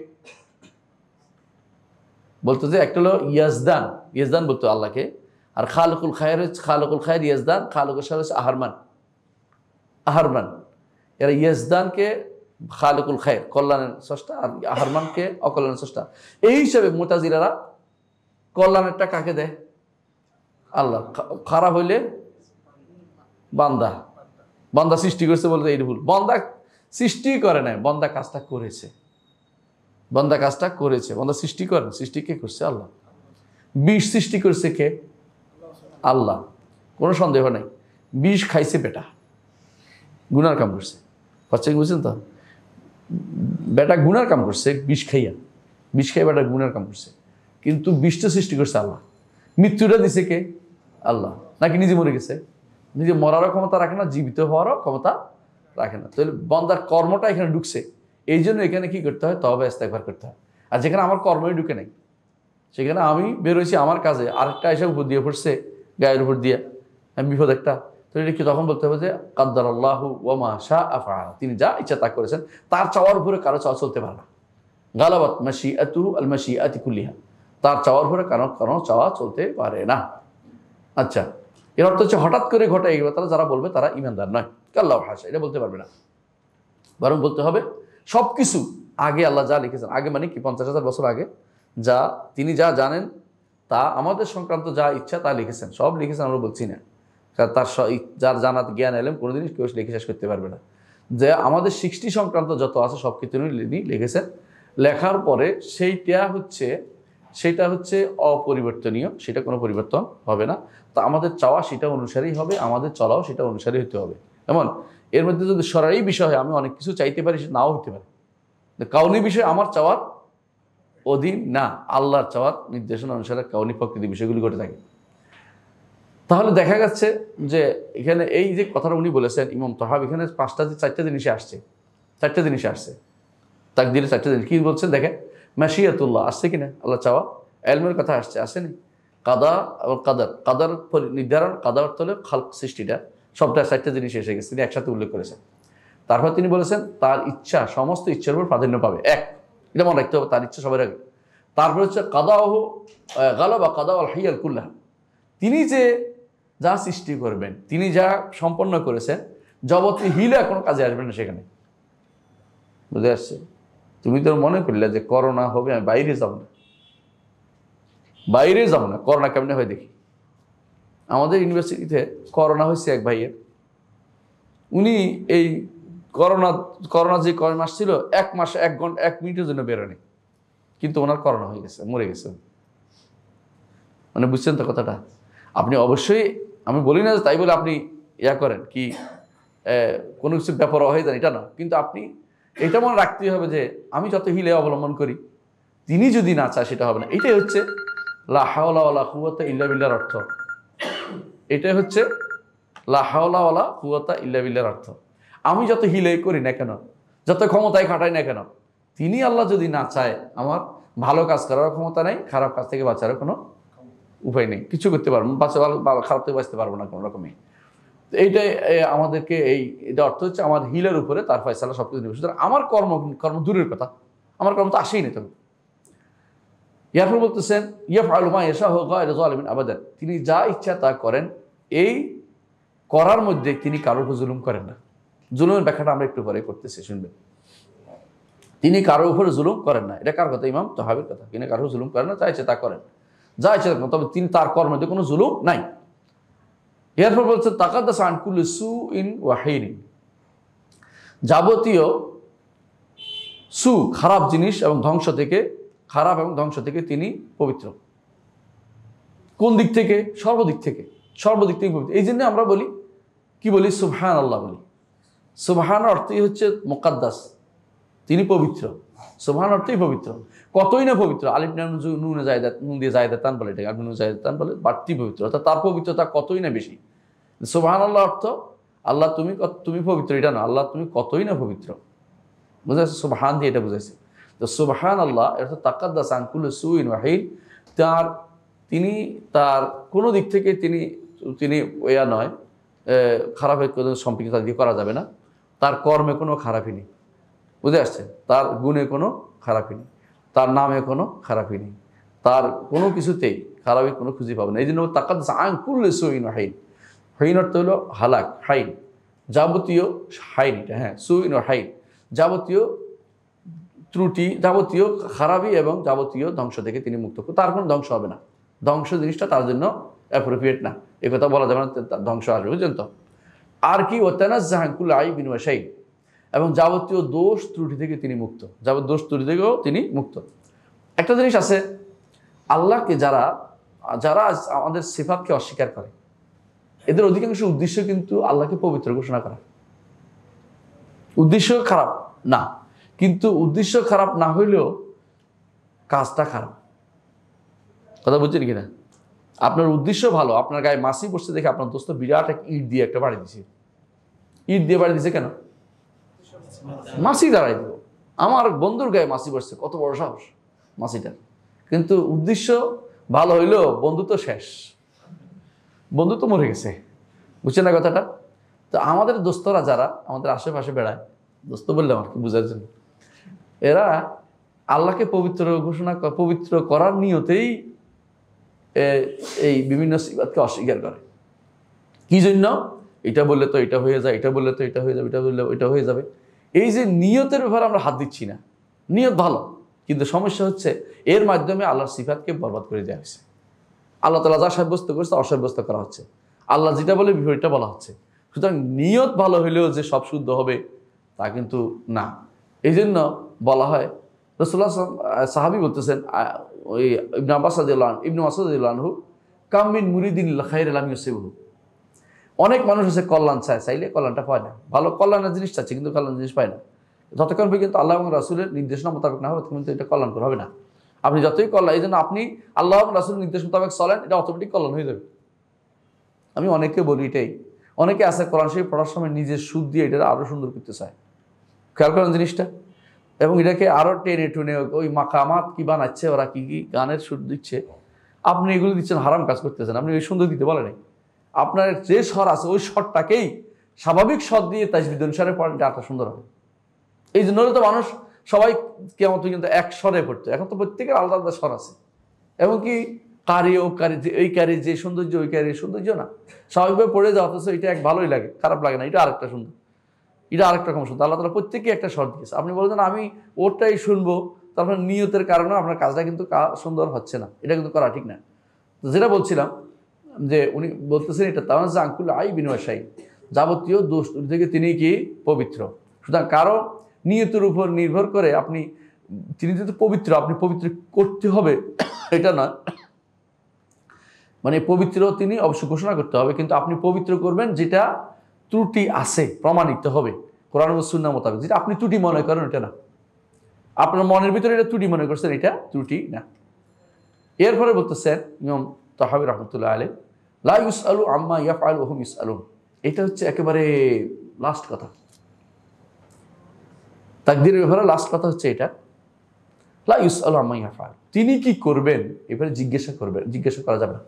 বলতো যে একটা হলো ইয়াজদান বলতো আল্লাহকে, আর খালকুল খায়র ইয়াজদান, খালকুল শার হচ্ছে আহারমান। এরা ইয়াজদানকে খালিকুল খায়ের, কল্যাণের স্রষ্টা, আর হারমানকে অকল্যাণের স্রষ্টা। এই হিসাবে মুতাজিলারা কল্যাণেরটা কাকে দেয়? আল্লাহ। খারাপ হইলে বান্দা, বান্দা সৃষ্টি করছে বলতে এই ভুল। বান্দা সৃষ্টি করে নাই, বান্দা কাজটা করেছে, বান্দা কাজটা করেছে। বান্দা সৃষ্টি করে, সৃষ্টি কে করছে? আল্লাহ। বিষ সৃষ্টি করছে কে? আল্লাহ, কোনো সন্দেহ নাই। বিষ খাইছে বেটা, গুনার কাম করছে। বাচ্চা বুঝছেন তো? বেটা গুনার কাম করছে, বিষ খাইয়া, বিষ খাইয়া বেটা গুনার কাম করছে, কিন্তু বিষটা সৃষ্টি করছে আল্লাহ। মৃত্যুটা দিছে কে? আল্লাহ। নাকি নিজে মরে গেছে? নিজে মরারও ক্ষমতা রাখে না, জীবিত হওয়ারও ক্ষমতা রাখে না। তাহলে বান্দার কর্মটা এখানে ঢুকছে, এই জন্য এখানে কি করতে হয়? তওবা ইস্তেগফার করতে হয়। আর যেখানে আমার কর্মই ঢুকে নাই, সেখানে আমি বেরোইছি আমার কাজে, আরেকটা এসে উপর দিয়ে পড়ছে, গায়ের উপর দিয়ে, আমি বিপদ একটা, তো এটা কি তখন বলতে হবে যে কাদ্দারাল্লাহু ওয়া মা শাআ ফাআল, তিনি যা ইচ্ছা তা করেছেন, তার চাওয়ার উপরে কারো চাওয়া চলতে পারে না। গালাবাত মাশিআতুহু আল মাশিআতি কুল্লিহা, তার চাওয়ার উপরে কারো চাওয়া চলতে পারে না। আচ্ছা, এর অর্থ হচ্ছে হঠাৎ করে ঘটে এগুলো তারা যারা বলবে তারা ঈমানদার নয়, কাল্লাহু হাসা, এটা বলতে পারবে না। বরং বলতে হবে সব কিছু আগে আল্লাহ যা লিখেছেন, আগে মানে কি 50,000 বছর আগে যা তিনি যা জানেন, তা আমাদের সংক্রান্ত যা ইচ্ছা তা লিখেছেন, সব লিখেছেন আমরা বলছি না, কারণ তার যার জানাত জ্ঞান এলেম কোনোদিনই কেউ লিখে শেষ করতে পারবে না। যে আমাদের সৃষ্টি সংক্রান্ত যত আছে সব কিছু তিনি লিখেছেন। লেখার পরে সেটা হচ্ছে অপরিবর্তনীয়, সেটা কোনো পরিবর্তন হবে না। তা আমাদের চাওয়া সেটা অনুসারেই হবে, আমাদের চলাও সেটা অনুসারেই হতে হবে। এমন এর মধ্যে যদি সরাই বিষয় হয়, আমি অনেক কিছু চাইতে পারি, সেটা নাও হতে পারে। কাউনি বিষয় আমার চাওয়ার অধীন না, আল্লাহর চাওয়ার নির্দেশনা অনুসারে কাউনি প্রকৃতি বিষয়গুলি ঘটে থাকে। তাহলে দেখা যাচ্ছে যে এখানে এই যে কথাটা উনি বলেছেন ইমাম তাহাবি, এখানে 4টা জিনিসে আসছে, 4টা জিনিসে আসছে, তাকদীরে 4টা জিনিস। কি বলছেন দেখেন, মাশিয়াতুল্লাহ আসছে কিনা, আল্লাহ চাওয়া, ইলমের কথা আসছে, আসেনি? কাদা এবং কাদার, কাদার নির্ধারণ, কাদার অর্থ হলো খালক, সৃষ্টিটা, সবটা 4টা জিনিস এসে গেছে, তিনি একসাথে উল্লেখ করেছেন। তারপর তিনি বলেছেন তার ইচ্ছা সমস্ত ইচ্ছার উপর প্রাধান্য পাবে, এক, এটা মনে রাখতে হবে, তার ইচ্ছা সবার আগে। তারপর হচ্ছে কাদাহু গালাবা কাদা আল হাইয়াল কুল্লাহ, তিনি যে যা সৃষ্টি করবেন, তিনি যা সম্পন্ন করেছেন, জগতে হিলা কোনো কাজে আসবে না সেখানে। বুঝে আসছে? তুমি তো মনে করলে যে করোনা হবে, আমি বাইরে যাব না, বাইরে যাব না, করোনা কেমনে হয় দেখি। আমাদের ইউনিভার্সিটিতে করোনা হয়েছে এক ভাইয়ের, উনি এই করোনা যে কয় মাস ছিল, 1 মাস 1 ঘন্টা 1 মিনিটের জন্য বেরোনি, কিন্তু ওনার করোনা হয়ে গেছে, মরে গেছে। মানে বুঝছেন তো কথাটা? আপনি অবশ্যই, আমি বলি না যে তাই বলে আপনি ইয়া করেন কি কোনো কিছু ব্যাপার হয়ে যান, এটা না, কিন্তু আপনি এটা মনে রাখতেই হবে যে আমি যত হিলে অবলম্বন করি, তিনি যদি না চায় সেটা হবে না। এটাই হচ্ছে লা হাওলা ওয়ালা কুওয়াতা ইল্লা বিল্লাহর অর্থ। এটাই হচ্ছে লা হাওলা ওয়ালা কুওয়াতা ইল্লা বিল্লাহর অর্থ। আমি যত হিলে করি না কেন, যত ক্ষমতায় খাটাই না কেন, তিনি আল্লাহ যদি না চায়, আমার ভালো কাজ করার ক্ষমতা নেই, খারাপ কাজ থেকে বাঁচারও কোনো উপায় নেই, কিছু করতে পারবো না, খারাপ থেকে বাঁচতে পারবো না কোনো রকমই। তো এইটাই আমাদেরকে এটা অর্থ হচ্ছে আমার হিলের উপরে তার ফয়সালা সব কিছু নেবে। সুতরাং আমার কর্ম দূরের কথা, আমার কর্ম তো আসেই না তবে। ইয়ারপর বলতেছেন ইয়াফআলু মা ইয়াশাউ গায়রা যালিমিন আবাদান, তিনি যা ইচ্ছা তা করেন, এই করার মধ্যে তিনি কারোর উপর জুলুম করেন না। জুলুমের ব্যাখ্যাটা আমরা একটু পরে করতেছি, শুনবেন। তিনি কারোর উপরে জুলুম করেন না, এটা কার কথা? ইমাম তাহাবির কথা। তিনি কারোর জুলুম করেন না, যা ইচ্ছা তা করেন, যা ইচ্ছা, তবে তিনি তার কর্মের মধ্যে কোনো জুলুম নাই। এরপর বলছে তাকাদ্দাসা আন কুল্লি সুইন ওয়া হাইরিন, যাবতীয় খারাপ জিনিস এবং ধ্বংস থেকে তিনি পবিত্র। কোন দিক থেকে? সর্বদিক থেকে পবিত্র। এই জন্য আমরা বলি, কি বলি? সুবহানাল্লাহ বলি। সুবহান অর্থই হচ্ছে মুকাদ্দাস, তিনি পবিত্র। সুবহান অর্থই পবিত্র, কতই না পবিত্র। আলিফ নুন দিয়ে জায়দাতান বলে, এটাকে আলিফ নুন জায়দাতান বলে, বাড়তি পবিত্র, অর্থাৎ তার পবিত্রতা কতই না বেশি। সুবহানাল্লাহ অর্থ আল্লাহ তুমি পবিত্র, এটা না, আল্লাহ তুমি কতই না পবিত্র। বুঝা যাচ্ছে? সুবহান দিয়ে এটা বুঝাইছে। তো সুবহানাল্লাহ অর্থাৎ তাকাদ্দাস আন কুল্লি সুইন ওয়া হাইর, তিনি তার কোনো দিক থেকে তিনি ওয়া নয়, খারাপের কোনো সম্পৃক্ত দিয়ে করা যাবে না। তার কর্মে কোনো খারাপই নেই, বুঝে আসছে? তার গুণে কোনো খারাপই নেই, তার নামে কোনো খারাপই নেই, তার কোনো কিছুতেই খারাপই কোনো খুঁজে পাবে না। এই জন্য তাকাদ্দাস আন কুল্লি সুইন ওয়া হাইর, হাইন অর্থ হলো হালাক, হাইন যাবতীয় হাইন, হ্যাঁ, সুইন ও হাইন যাবতীয় ত্রুটি, যাবতীয় খারাপি এবং যাবতীয় ধ্বংস থেকে তিনি মুক্ত। তার কোনো ধ্বংস হবে না, ধ্বংস জিনিসটা তার জন্য অ্যাপ্রোপ্রিয়েট না, এ কথা বলা যাবে না, তার ধ্বংস আসবে, বুঝলেন তো। আর কি ওয়াতানাজ্জাহাকুল আইবিন ওয়া শাই, এবং যাবতীয় দোষ ত্রুটি থেকে তিনি মুক্ত, যাবতীয় দোষ ত্রুটি থেকেও তিনি মুক্ত। একটা জিনিস আছে, আল্লাহকে যারা যারা আমাদের সিফাতকে অস্বীকার করে, এদের অধিকাংশ উদ্দেশ্য কিন্তু আল্লাহকে পবিত্র ঘোষণা করা। উদ্দেশ্য খারাপ না, কিন্তু উদ্দেশ্য খারাপ না হইলেও কাজটা খারাপ। কথা বুঝছেন কিনা? আপনার উদ্দেশ্য ভালো, আপনার গায়ে মাছি পড়ছে দেখে আপনার দোস্ত বিরাট এক ইট দিয়ে একটা বাড়ি দিছে। ইট দিয়ে বাড়ি দিছে কেন? মাছি দাঁড়াই দিব। আমার বন্ধুর গায়ে মাছি পড়ছে, কত বড় সাহস মাছিটার। কিন্তু উদ্দেশ্য ভালো হইলেও বন্ধু তো শেষ, বন্ধু তো মরে গেছে, বুঝছেন না কথাটা? তো আমাদের দোস্তরা যারা আমাদের আশেপাশে বেড়ায়, দোস্ত বললাম আর কি বুঝার জন্য, এরা আল্লাহকে পবিত্র ঘোষণা, পবিত্র করার নিয়তেই এই বিভিন্ন সিফাতকে অস্বীকার করে। কি জন্য? এটা বললে তো এটা হয়ে যায়, এটা বললে তো এটা হয়ে যাবে, এটা বললে ওইটা হয়ে যাবে। এই যে নিয়তের ব্যাপারে আমরা হাত দিচ্ছি না, নিয়ত ভালো, কিন্তু সমস্যা হচ্ছে এর মাধ্যমে আল্লাহর সিফাতকে বরবাদ করে দেওয়া হয়েছে। আল্লাহ তাআলা যা সাব্যস্ত করছে অসাব্যস্ত করা হচ্ছে, আল্লাহ যেটা বলে বিপরীতটা বলা হচ্ছে। সুতরাং নিয়ত ভালো হইলেও যে সব শুদ্ধ হবে তা কিন্তু না। এই জন্য বলা হয়, রাসূলুল্লাহ সাহাবী বলতেছেন, ওই ইবনে আব্বাস রাদিয়াল্লাহু আনহু, ইবনে মাসউদ রাদিয়াল্লাহু আনহু, কাম মিন মুরিদিন লিল খায়রি লাম ইউসিবহু। অনেক মানুষ আছে কল্যাণ চায়, চাইলে কল্যাণটা পায় না, ভালো কল্যাণের জিনিস চাচ্ছে কিন্তু কল্যাণ জিনিস পায় না। যতক্ষণ পর্যন্ত আল্লাহ এবং রাসূলের নির্দেশনা মোতাবেক না হবে কিন্তু এটা কল্যাণকর হবে না। আপনি যতই কল্যাণ, এই জন্য আপনি আল্লাহ এবং রাসূলের নির্দেশ মোতাবেক চলেন, এটা অটোমেটিক কল্যাণ হয়ে যাবে। আমি অনেকে বলি এটাই, অনেকে আছে কোরআন শরীফ পড়ার সময় নিজের সুর দিয়ে এটা আরও সুন্দর করতে চায়, খেয়াল করেন জিনিসটা, এবং এটাকে আরও টেনে টুনে ওই মাকামাত কি বানাচ্ছে, ওরা কি কি গানের সুর দিচ্ছে, আপনি এগুলো দিচ্ছেন, হারাম কাজ করতেছেন। আপনি ওই সুন্দর দিতে বলেন, আপনার যে স্বর আছে ওই স্বরটাকেই স্বাভাবিক স্বর দিয়ে তাজবিদ অনুসারে পড়েন, এটা সুন্দর হবে। এই জন্য তো মানুষ সবাই কেমন কিন্তু এক স্বরে পড়তো, এখন তো প্রত্যেকের আলাদা আলাদা স্বর আছে। এবং কি কারি ও কারি, এই কারি যে সৌন্দর্য ওই কারি সৌন্দর্য না, স্বাভাবিকভাবে পড়ে যাওয়া, অথচ এটা এক ভালোই লাগে, খারাপ লাগে না, এটা আরেকটা সুন্দর, এটা আরেকটা রকম সুন্দর। আল্লাহ তাআলা প্রত্যেকেই একটা স্বর দিয়েছে। আপনি বলছেন আমি ওরটাই শুনবো, তারপর নিয়তের কারণে আপনার কাজটা কিন্তু সুন্দর হচ্ছে না, এটা কিন্তু করা ঠিক না। যেটা বলছিলাম যে উনি বলতেছেন এটা তানাজ্জাকুল আইবিন ওয়া শাই, যাবতীয় দোষ থেকে তিনি কি পবিত্র। সুতরাং কারো নিয়তের উপর নির্ভর করে আপনি, তিনি যেহেতু পবিত্র, আপনি পবিত্র করতে হবে এটা নয়, মানে পবিত্র তিনি অবশ্যই ঘোষণা করতে হবে, কিন্তু আপনি পবিত্র করবেন যেটা ত্রুটি আছে প্রমাণিত হবে কোরআন ও সুন্নাহ মোতাবেক। যেটা আপনি ত্রুটি মনে করেন এটা না, আপনার মনের ভিতরে এটা ত্রুটি মনে করছেন, এটা ত্রুটি না। এরপরে বলতেছেন ইমাম তাহাবী রাহমাতুল্লাহ আলাইহি, লা ইউসআলু আম্মা ইয়াফআলু ওয়া হুম ইউসআলুন। এটা হচ্ছে একেবারে লাস্ট কথা, তাকদীরের ব্যাপারে লাস্ট কথা হচ্ছে এটা, লা ইউসআলু আম্মা ইয়াফআল, তিনি কি করবেন এবারে জিজ্ঞাসা করা যাবে না।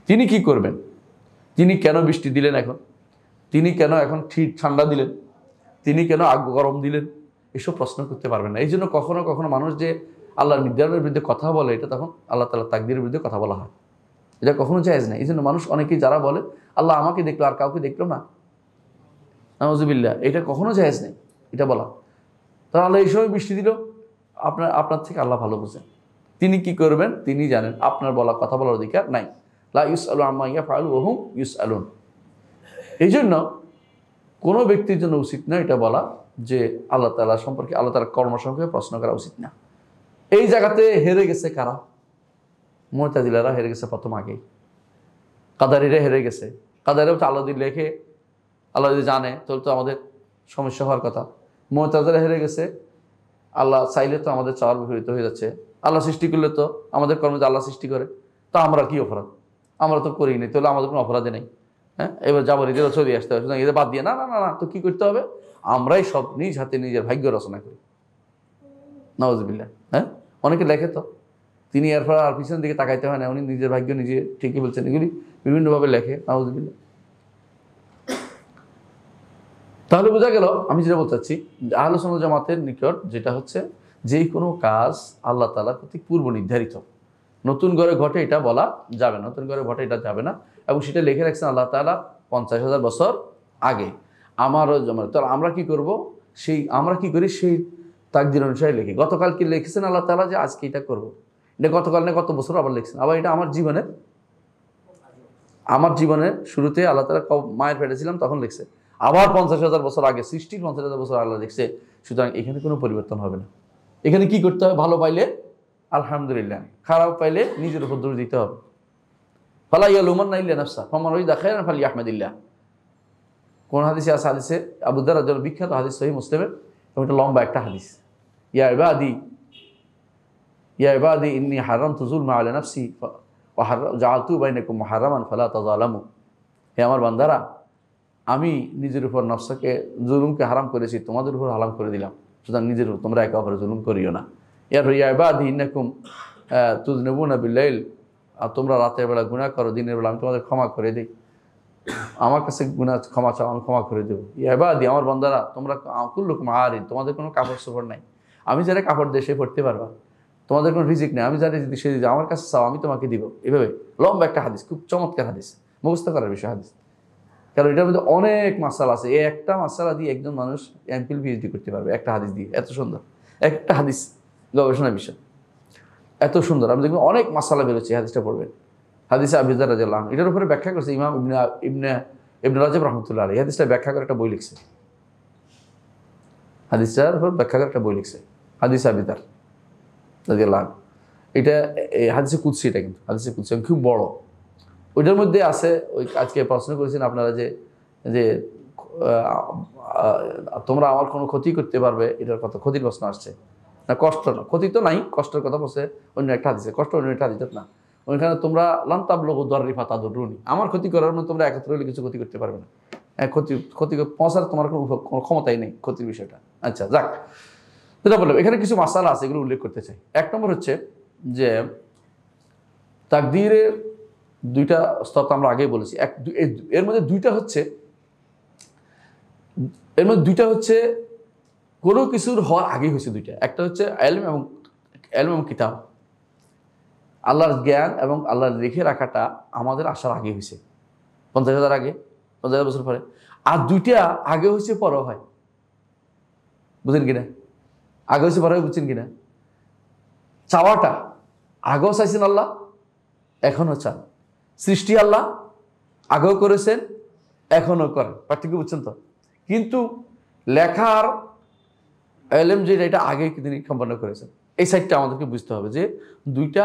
তিনি কি করবেন, তিনি কেন বৃষ্টি দিলেন এখন, তিনি কেন এখন ঠান্ডা দিলেন, তিনি কেন গরম দিলেন, এসব প্রশ্ন করতে পারবেন না। এই জন্য কখনো কখনো মানুষ যে আল্লাহর নির্ধারণের বিরুদ্ধে কথা বলে, এটা তখন আল্লাহ তাআলার তাকদীরের বিরুদ্ধে কথা বলা হয়, এটা কখনো জায়েজ না। এই জন্য মানুষ অনেকেই যারা বলে আল্লাহ আমাকে দেখলো আর কাউকে দেখলো না, নাউযুবিল্লাহ, এটা কখনো জায়েজ নেই এটা বলা। তাহলে আল্লাহ এই সময় বৃষ্টি দিল, আপনার থেকে আল্লাহ ভালো বুঝেন, তিনি কি করবেন তিনি জানেন, আপনার বলা কথা বলার অধিকার নাই। লা ইউসআলু আম্মা ইয়াফআলু ওয়া হুম ইউসআলুন। এই জন্য কোনো ব্যক্তির জন্য উচিত না এটা বলা যে আল্লাহ তাআলা সম্পর্কে, আল্লাহ তাআলার কর্ম সম্পর্কে প্রশ্ন করা উচিত না। এই জায়গাতে হেরে গেছে কারা? মুতাজিলারা হেরে গেছে প্রথম আগেই, কাদারিরা হেরে গেছে। কাদারিরা হচ্ছে আল্লাহ যদি লেখে, আল্লাহ যদি জানে তাহলে তো আমাদের সমস্যা হওয়ার কথা। মুতাজিলা হেরে গেছে, আল্লাহ চাইলে তো আমাদের চাওয়ার বিপরীত হয়ে যাচ্ছে, আল্লাহ সৃষ্টি করলে তো আমাদের কর্মে যে আল্লাহ সৃষ্টি করে, তা আমরা কি অপরাধ, আমরা তো করি নি, তাহলে আমাদের কোনো অপরাধে নেই। হ্যাঁ, এবার জাবরীদেরও চলে আসতে হবে, সুতরাং এদের বাদ দিয়ে না না না না, তো কি করতে হবে, আমরাই সব নিজ হাতে নিজের ভাগ্য রচনা করি। নাউযুবিল্লাহ। হ্যাঁ, অনেকে লেখে তো, তিনি এরপর আর পিছনের দিকে তাকাইতে হয় না, উনি নিজের ভাগ্য নিজে, ঠিকই বলছেন, এগুলি বিভিন্নভাবে লেখে। নাউযুবিল্লাহ। তাহলে বোঝা গেল আমি যেটা বলতে চাচ্ছি, আহলে সুন্নাত জামাতের নিকট যেটা হচ্ছে, যে কোনো কাজ আল্লাহ তাআলা কর্তৃক পূর্ব নির্ধারিত, নতুন করে ঘটে এটা বলা যাবে না, নতুন করে ঘটে এটা যাবে না, এবং সেটা লিখে রাখছেন আল্লাহ তাআলা 50,000 বছর আগে। আমারও জমা। তো আমরা কি করব, সেই আমরা কি করি সেই তাকদীর অনুসারে লিখি। গতকাল কি লিখেছেন আল্লাহ তাআলা যে আজকে এটা করব, এটা গতকাল না গত বছর আবার লিখছেন। আবার এটা আমার জীবনের শুরুতে আল্লাহ তাআলা মায়ের পেটে ছিলাম তখন লিখছে, আবার 50,000 বছর আগে সৃষ্টির 50,000 বছর আল্লাহ লিখছে। সুতরাং এখানে কোনো পরিবর্তন হবে না। এখানে কি করতে হবে? ভালো পাইলে আলহামদুলিল্লাহ, খারাপ পাইলে নিজের উপর দোষ দিতে হবে। ফালা ইয়ালুমান্না ইল্লা নাফসা ফামান ওয়াজিদা খায়রান ফালিয়াহমাদিল্লাহ। কোন হাদিসে আছে? হাদিসে আবু দারদা রাদিয়াল্লাহু বিখ্যাত হাদিস, সহিহ মুসলিমের, এবং এটা লম্বা একটা হাদিস। ইয়া ইবাদি ইন্নী হারামতু যুলমা আলা নাফসি ওয়া জাআলতু বাইনাকুম মুহাররামান ফালা তাযালামু। হে আমার বান্দারা, আমি নিজের উপর নফসকে জুলুমকে হারাম করেছি, তোমাদের উপর হারাম করে দিলাম, সুতরাং নিজের উপর তোমরা একে অপরের জুলুম করিও না। এরপর ইয়া ইবাদি ইন্নাকুম তুযনিবুনা বিল-লাইল, আর তোমরা রাতের বেলা গুনাহ করো, দিনের বেলা আমি তোমাদের ক্ষমা করে দিই। আমার কাছে গুনাহ ক্ষমা চাও, আমি ক্ষমা করে দেবো। ইয়া ইবাদি, আমার বান্দারা, তোমরা কুল্লুকুম আরিন, তোমাদের কোনো কাপড় চোপড় নাই, আমি যারা কাপড় দিয়ে সে পড়তে পারবা। তোমাদের কোনো রিজিক নেই, আমি যারা সে দিই, আমার কাছে চাও, আমি তোমাকে দিব। এভাবে লম্বা একটা হাদিস, খুব চমৎকার হাদিস, মুখস্থ করার বিষয় হাদিস। কারণ এটার মধ্যে অনেক মাসালা আছে। এই একটা মাসালা দিয়ে একজন মানুষ এমফিল পিএইচডি করতে পারবে, একটা হাদিস দিয়ে। এত সুন্দর একটা হাদিস, গবেষণার বিষয় এত সুন্দর। আপনি দেখবেন অনেক মাসালা বেরোচ্ছে, হাদিসটা পড়বেন। হাদিসে আবু যর রাদিয়াল্লাহু আনহু, এটার উপরে ব্যাখ্যা করছে ইমাম ইবনে রাজব রাহমাতুল্লাহ আলাইহি। হাদিসটা ব্যাখ্যা করে একটা বই লিখছে, হাদিসটার উপর ব্যাখ্যা করে একটা বই লিখছে, হাদিস আবু যর রাদিয়াল্লাহু আনহু। এটা হাদিসে কুদসি, এটা কিন্তু হাদিসে কুদসি খুব বড়। ওইটার মধ্যে আছে, ওই আজকে প্রশ্ন করেছেন আপনারা যে যে তোমরা আমার কোনো ক্ষতি করতে পারবে, এটার কথা, ক্ষতির প্রশ্ন আসছে না, কষ্ট না, ক্ষতি তো নাই, কষ্টের কথা বলছে অন্য একটা হাদিসে, কষ্ট অন্য একটা হাদিসে না। ওইখানে তোমরা লান তাবলুগু দাররিফা তাদুরুনি, আমার ক্ষতি করার মধ্যে তোমরা একত্র হলে কিছু ক্ষতি করতে পারবে না। ক্ষতি পৌঁছার তোমার কোনো ক্ষমতাই নেই, ক্ষতির বিষয়টা। আচ্ছা যাক, যেটা বললাম, এখানে কিছু মাসালা আছে, এগুলো উল্লেখ করতে চাই। এক নম্বর হচ্ছে যে তাকদীরের দুইটা স্তর আমরা আগেই বলেছি। এর মধ্যে দুইটা হচ্ছে কোনো কিছুর হওয়ার আগেই হয়েছে দুইটা। একটা হচ্ছে ইলম এবং কিতাব, আল্লাহর জ্ঞান এবং আল্লাহর লিখে রাখাটা আমাদের আসার আগে হয়েছে, 50,000 আগে, 50,000 বছর পরে। আর দুইটা আগে হয়েছে, পরেও হয়। বুঝেন কিনা? আগে হয়েছে, পরে বুঝছেন কিনা? চাওয়াটা আগেও চাইছেন আল্লাহ, এখনও চান। সৃষ্টি আল্লাহ আগেও করেছেন, এখনও করেন। পার্থক্য বুঝছেন তো? কিন্তু লেখার ইলম যেটা, এটা আগে তিনি সম্পন্ন করেছেন। এই সাইডটা আমাদেরকে বুঝতে হবে যে দুইটা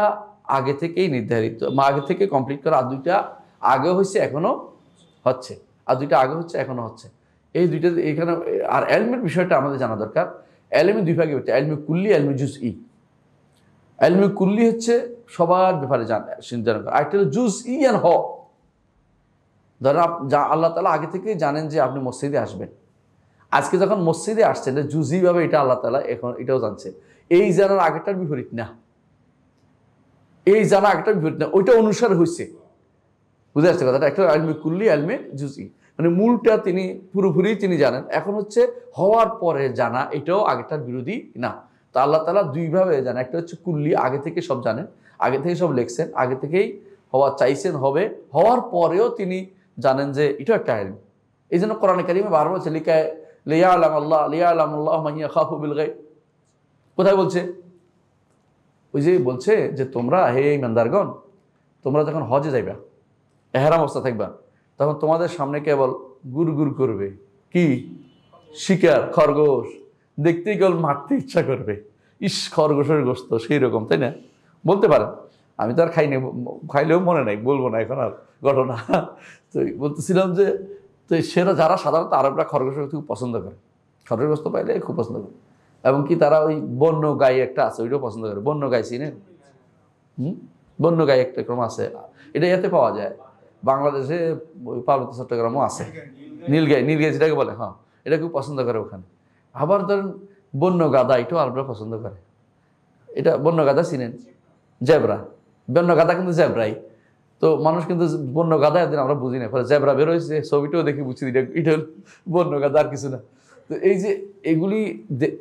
আগে থেকেই নির্ধারিত, আগে থেকে কমপ্লিট করা। আর দুইটা আগে হয়েছে, এখনও হচ্ছে, আর দুইটা আগে হচ্ছে, এখনও হচ্ছে। এই দুইটা এখানে। আর ইলমের বিষয়টা আমাদের জানা দরকার। ইলমে দুই ভাগে হচ্ছে, ইলমে কুল্লি, ইলমে জুজই। ইলমে কুল্লি হচ্ছে সবার ব্যাপারে জানা, আরেকটা হলো জুজই হ। ধরেন আল্লাহ তাআলা আগে থেকেই জানেন যে আপনি মসজিদে আসবেন। আজকে যখন মসজিদে আসছেন, এটা জুজিভাবে এটা আল্লাহ তাআলা এখন এটাও জানছে। এই জানার আগেরটার বিপরীত না, এই জানা আগেরটার বিপরীত না, ওইটা অনুসার হয়েছে। বুঝে আসছে কথাটা? একটা ইলমে কুল্লি, ইলমে জুজি, মানে মূলটা তিনি পুরোপুরি তিনি জানেন। এখন হচ্ছে হওয়ার পরে জানা, এটাও আগেরটার বিরোধী না। তো আল্লাহ তাআলা দুইভাবে জানেন। একটা হচ্ছে কুল্লি, আগে থেকে সব জানেন, আগে থেকে সব লিখছেন, আগে থেকেই হওয়া চাইছেন, হবে, হওয়ার পরেও তিনি জানেন যে এটাও একটা ইলম। এই জন্য কোরআনে কারিমে বারবার বলছে লিয়ালামাল্লাহু মান ইয়াখাফু বিল গায়ব। কোথায় বলছে? ওই যে বলছে যে তোমরা, হে ইমানদারগণ, তোমরা যখন হজে যাইবা, এহরাম অবস্থা থাকবা, তখন তোমাদের সামনে কেবল গুড় গুড় করবে কি? শিকার, খরগোশ। দেখতেই কেবল মারতে ইচ্ছা করবে, ইস খরগোশের গোস্ত, সেই রকম, তাই না? বলতে পারেন, আমি তো আর খাইনি, খাইলেও মনে নাই, বলবো না এখন আর ঘটনা। তো বলতেছিলাম যে তো সেরা যারা সাধারণত আরবরা খরগোশের খুব পছন্দ করে, খরগোশ গোস্ত পাইলে খুব পছন্দ করে। এবং কি তারা ওই বন্য গাই একটা আছে, ওইটাও পছন্দ করে। বন্য গাই চিনেন? বন্য গাই একটা ক্রম আছে, এটা এতে পাওয়া যায় বাংলাদেশে, ওই পার্বত্য চট্টগ্রামও আছে। নীলগাই যেটাকে বলে, হ্যাঁ, এটা খুব পছন্দ করে ওখানে। আবার ধরেন বন্য গাদা, এটাও আরবরা পছন্দ করে। এটা বন্য গাদা চিনেন? জেব্রা, বন্য গাদা কিন্তু জেব্রাই। তো মানুষ কিন্তু বন্য গাদা একদিন আমরা বুঝি না, ফলে জেব্রা বেরোয়েছে, ছবিটাও দেখি বুঝছি এটা বন্য গাদা, আর কিছু না। তো এই যে এগুলি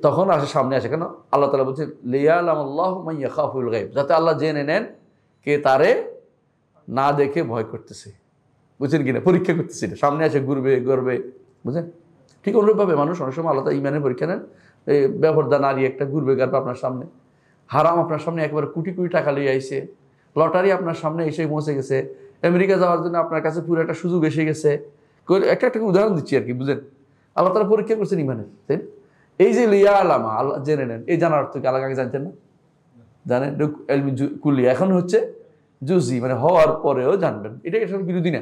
তখন আসে, সামনে আসে কেন? আল্লাহ তাআলা বলছে লিয়ালামাল্লাহু মান ইয়াখাফুল গায়ব, যাতে আল্লাহ জেনে নেন কে তারে না দেখে ভয় করতেছে। বুঝছেন কিনা? পরীক্ষা করতেছে, সামনে আসে, ঘুরবে, বুঝছেন? ঠিক অনুরূপভাবে মানুষ অনেক সময় আল্লাহ তাআলা ইমানের পরীক্ষা নেন। এই বেপরদা নারী একটা ঘুরবে গাড়বে আপনার সামনে, হারাম আপনার সামনে একেবারে কোটি কোটি টাকা লিয়ে আইছে, লটারি আপনার সামনে এসে পৌঁছে গেছে, আমেরিকা যাওয়ার জন্য আপনার কাছে পুরো একটা সুযোগ এসে গেছে। একটা একটা উদাহরণ দিচ্ছি আর কি, বুঝেন? আল্লাহ তাআলা পরীক্ষা করছেন ইমানের, তাই? এই যে লিয়া আলামা, আল্লাহ জেনে নেন, এই জানার অর্থ কি আল্লাহ আগে জানতেন না? জানেন কুল্লিয়া, এখন হচ্ছে জুজি, মানে হওয়ার পরেও জানবেন। এটা এটার বিরোধী না,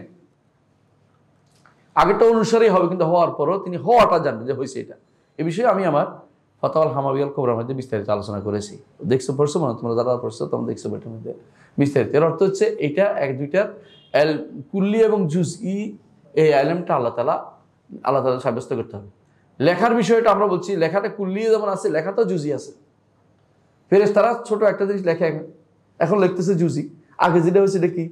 আগেরটা অনুসারেই হবে, কিন্তু হওয়ার পরেও তিনি হওয়াটা জানবেন যে হয়েছে এটা। এ বিষয়ে আমি আমার ফাতাওয়াল হামাবিয়াল কোবরার মধ্যে বিস্তারিত আলোচনা করেছি। দেখছো, পড়ছো মনে? তোমরা যারা পড়ছো তোমরা দেখছো বইটার মধ্যে বিস্তারিত। এর অর্থ হচ্ছে এটা এক দুইটার কুল্লি এবং জুজই, এই আলেমটা আল্লাহ তাআলা সাব্যস্ত করতে হবে। লেখার বিষয়টা আমরা বলছি, লেখাটা কুল্লি যেমন আছে, লেখাটা জুজি আছে। ফেরেশতারা ছোট একটা জিনিস লেখে, এখন লিখতেছে জুজি, আগে যেটা হয়েছে এটা কি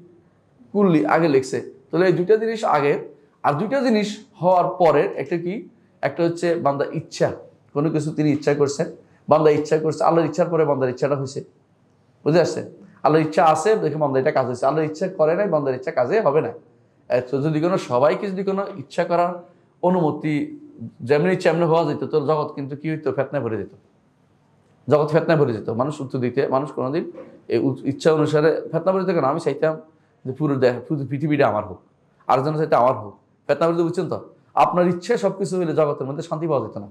কুল্লি, আগে লিখছে। তাহলে এই দুইটা জিনিস আগের, আর দুইটা জিনিস হওয়ার পরের। একটা কি? একটা হচ্ছে বান্দা ইচ্ছা, কোনো কিছু তিনি ইচ্ছা করছেন, বান্দা ইচ্ছা করছে, আল্লাহর ইচ্ছার পরে বান্দার ইচ্ছাটা হয়েছে, বুঝে আসছে? আল্লাহর ইচ্ছা আছে দেখে বান্দা এটা কাজ হয়েছে, আল্লাহর ইচ্ছা করে নাই, বান্দার ইচ্ছা কাজে হবে না। তো যদি কোনো সবাইকে যদি কোনো ইচ্ছা করার অনুমতি যেমনি ইচ্ছা এমনি হওয়া যেত, তোর জগৎ কিন্তু কি হইতো? ফেতনায় ভরে যেত, জগৎ ফেতনায় ভরে যেত। মানুষ উত্তর দিতে, মানুষ কোনোদিন এই ইচ্ছা অনুসারে ফেতনা ভরে যেত কেন? আমি চাইতাম যে পুরো পৃথিবীটা আমার হোক, আরেকজনের চাইতে আমার হোক, ফেতনা ভরে, বুঝছেন তো? আপনার ইচ্ছে সবকিছু হইলে জগতের মধ্যে শান্তি পাওয়া যেত না।